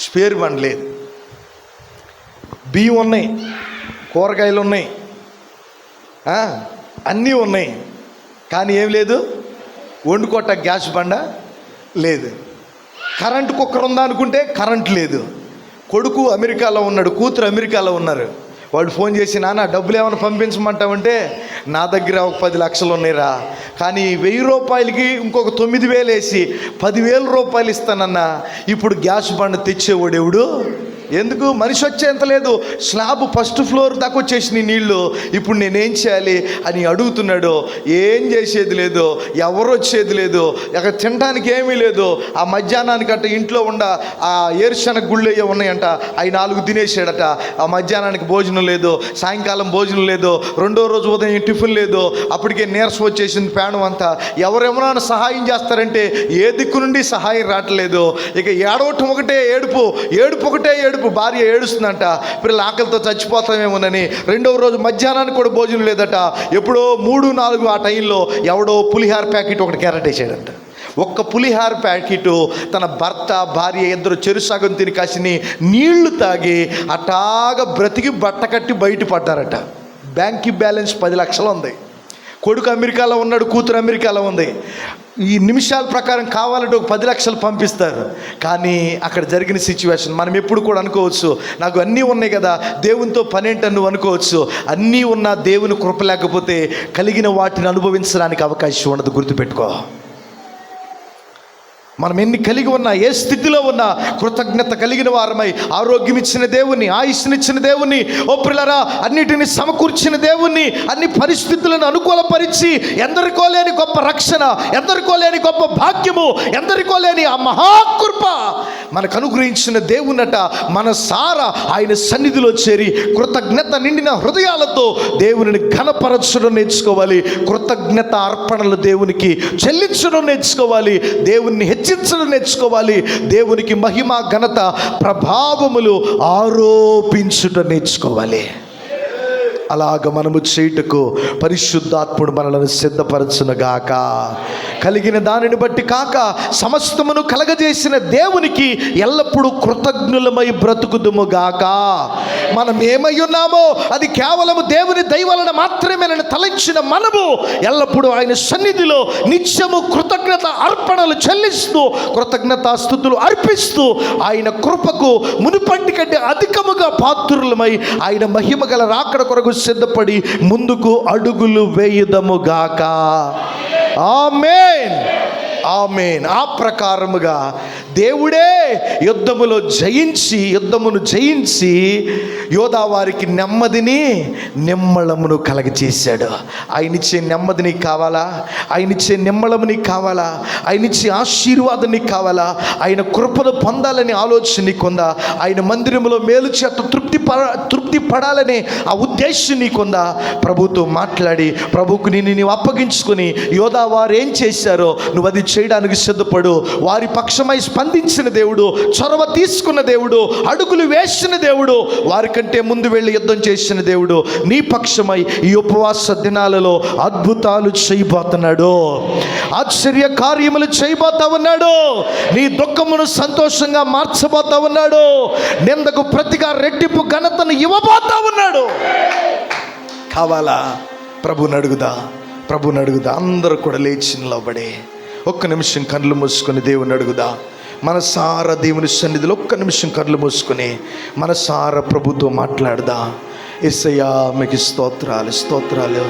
S1: స్పేర్ బండ్ లేదు. బియ్యం ఉన్నాయి, కూరగాయలు ఉన్నాయి, అన్నీ ఉన్నాయి, కానీ ఏం లేదు, వండుకోట గ్యాస్ బండ లేదు. కరెంటు కుక్కర్ ఉందా అనుకుంటే కరెంట్ లేదు. కొడుకు అమెరికాలో ఉన్నాడు, కూతురు అమెరికాలో ఉన్నారు. వాడు ఫోన్ చేసి నాన్న డబ్బులు ఏమైనా పంపించమంటావంటే నా దగ్గర ఒక 10 లక్షలు ఉన్నాయిరా, కానీ 1000 రూపాయలకి ఇంకొక 9000 వేసి 10,000 రూపాయలు ఇస్తానన్నా. ఇప్పుడు గ్యాస్ బండ తెచ్చేవాడు ఎవడు? ఎందుకు మనిషి వచ్చేంత లేదు, స్లాబ్ ఫస్ట్ ఫ్లోర్ దాకా వచ్చేసిన నీళ్ళు, ఇప్పుడు నేనేం చేయాలి అని అడుగుతున్నాడు. ఏం చేసేది లేదు, ఎవరు వచ్చేది లేదు, అక్కడ తినడానికి ఏమీ లేదు. ఆ మధ్యాహ్నానికి అట్ట ఇంట్లో ఉండ ఆ ఏరుశనగ గుళ్ళు అయ్యే ఉన్నాయంట, అవి 4 తినేసాడట. ఆ మధ్యాహ్నానికి భోజనం లేదు, సాయంకాలం భోజనం లేదు, రెండో రోజు ఉదయం టిఫిన్ లేదు. అప్పటికే నీరసం వచ్చేసింది ప్రాణం అంతా. ఎవరెవరైనా సహాయం చేస్తారంటే ఏ దిక్కు నుండి సహాయం రావట్లేదు. ఇక ఏడవటం ఒకటే ఏడుపు, ఏడుపు ఒకటే ఏడుపు. భార్య ఏడుస్తుందంట, పిల్లలు ఆకలితో చచ్చిపోతామేమోనని. రెండవ రోజు మధ్యాహ్నానికి కూడా భోజనం లేదట. ఎప్పుడో 3-4 ఆ టైంలో ఎవడో పులిహార ప్యాకెట్ ఒకటి క్యారెటేసాడంట. ఒక్క పులిహార ప్యాకెట్ తన భర్త భార్య ఇద్దరు చెరుసగం తిని కాసిని నీళ్లు తాగి అటాగా బ్రతికి బట్ట కట్టి బయటపడ్డారట. బ్యాంక్ బ్యాలెన్స్ 10 లక్షలు ఉంది. కొడుకు అమెరికాలో ఉన్నాడు, కూతురు అమెరికాలో ఉంది. ఈ నిమిషాల ప్రకారం కావాలంటే ఒక 10 లక్షలు పంపిస్తారు. కానీ అక్కడ జరిగిన సిచ్యువేషన్ మనం ఎప్పుడు కూడా అనుకోవచ్చు, నాకు అన్నీ ఉన్నాయి కదా, దేవునితో పని ఏంటని నువ్వు అనుకోవచ్చు. అన్నీ ఉన్నా దేవుని కృప లేకపోతే కలిగిన వాటిని అనుభవించడానికి అవకాశం ఉండదు. గుర్తుపెట్టుకో, మనం ఎన్ని కలిగి ఉన్నా, ఏ స్థితిలో ఉన్నా కృతజ్ఞత కలిగిన వారమై, ఆరోగ్యం ఇచ్చిన దేవుణ్ణి, ఆయుష్నిచ్చిన దేవుణ్ణి, ఓ పిల్లరా అన్నిటిని సమకూర్చిన దేవుణ్ణి, అన్ని పరిస్థితులను అనుకూలపరిచి ఎందరికో లేని గొప్ప రక్షణ, ఎందరికో లేని గొప్ప భాగ్యము, ఎందరికో లేని ఆ మహాకృప మనకు అనుగ్రహించిన దేవునట మనసారా ఆయన సన్నిధిలో చేరి కృతజ్ఞత నిండిన హృదయాలతో దేవునిని ఘనపరచడం నేర్చుకోవాలి. కృతజ్ఞత అర్పణలు దేవునికి చెల్లించడం నేర్చుకోవాలి. దేవుణ్ణి హెచ్చించడం నేర్చుకోవాలి. దేవునికి మహిమ ఘనత ప్రభావములు ఆరోపించుట నేర్చుకోవాలి. అలాగ మనము చేయుటకు పరిశుద్ధాత్ముడు మనలను సిద్ధపరచునుగాక. కలిగిన దానిని బట్టి కాక సమస్తమును కలగజేసిన దేవునికి ఎల్లప్పుడూ కృతజ్ఞులమై బ్రతుకుదుముగాక. మనం ఏమై ఉన్నామో అది కేవలము దేవుని దయ వలన మాత్రమేనని తలంచిన మనము ఎల్లప్పుడూ ఆయన సన్నిధిలో నిత్యము కృతజ్ఞత అర్పణలు చెల్లిస్తూ, కృతజ్ఞతాస్తుతులు అర్పిస్తూ ఆయన కృపకు మునుపటి కంటే అధికముగా పాత్రులమై ఆయన మహిమ గల రాకడ కొరకు సిద్ధపడి ముందుకు అడుగులు వేయుదముగాక. ఆమేన్, ఆమేన్. ఆ ప్రకారముగా దేవుడే యుద్ధమును జయించి యోధా వారికి నెమ్మదిని నిమ్మళమును కలగజేశాడు. ఆయనిచ్చే నెమ్మది నీకు కావాలా? ఆయనిచ్చే నిమ్మళము నీకు కావాలా? ఆయనిచ్చే ఆశీర్వాదం నీకు కావాలా? ఆయన కృపను పొందాలని ఆలోచన నీకుందా? ఆయన మందిరంలో మేలు చేత తృప్తి పడాలనే ఆ ఉద్దేశం నీకుందా? ప్రభుతో మాట్లాడి ప్రభుకు నీవు అప్పగించుకొని యోధా వారు ఏం చేశారో నువ్వు అది చేయడానికి సిద్ధపడు. వారి పక్షమై స్పందించిన దేవుడు, చొరవ తీసుకున్న దేవుడు, అడుగులు వేసిన దేవుడు, వారికంటే ముందు వెళ్ళి యుద్ధం చేసిన దేవుడు నీ పక్షమై ఈ ఉపవాస దినాలలో అద్భుతాలు చేయబోతున్నాడు. ఆశ్చర్య కార్యములు చేయబోతా ఉన్నాడు. నీ దుఃఖమును సంతోషంగా మార్చబోతా ఉన్నాడు. నిందకు ప్రతిగా రెట్టింపు ఘనతను ఇవ్వబోతా ఉన్నాడు. కావాలా? ప్రభుని అడుగుదా. అందరూ కూడా లేచి నిలబడి ఒక్క నిమిషం కళ్ళు మూసుకొని దేవుని అడుగుదా. మనసారా దేవుని సన్నిధిలో ఒక్క నిమిషం కళ్ళు మూసుకొని మనసారా ప్రభుతో మాట్లాడదా. యేసయ్యా మీకు స్తోత్రాలు.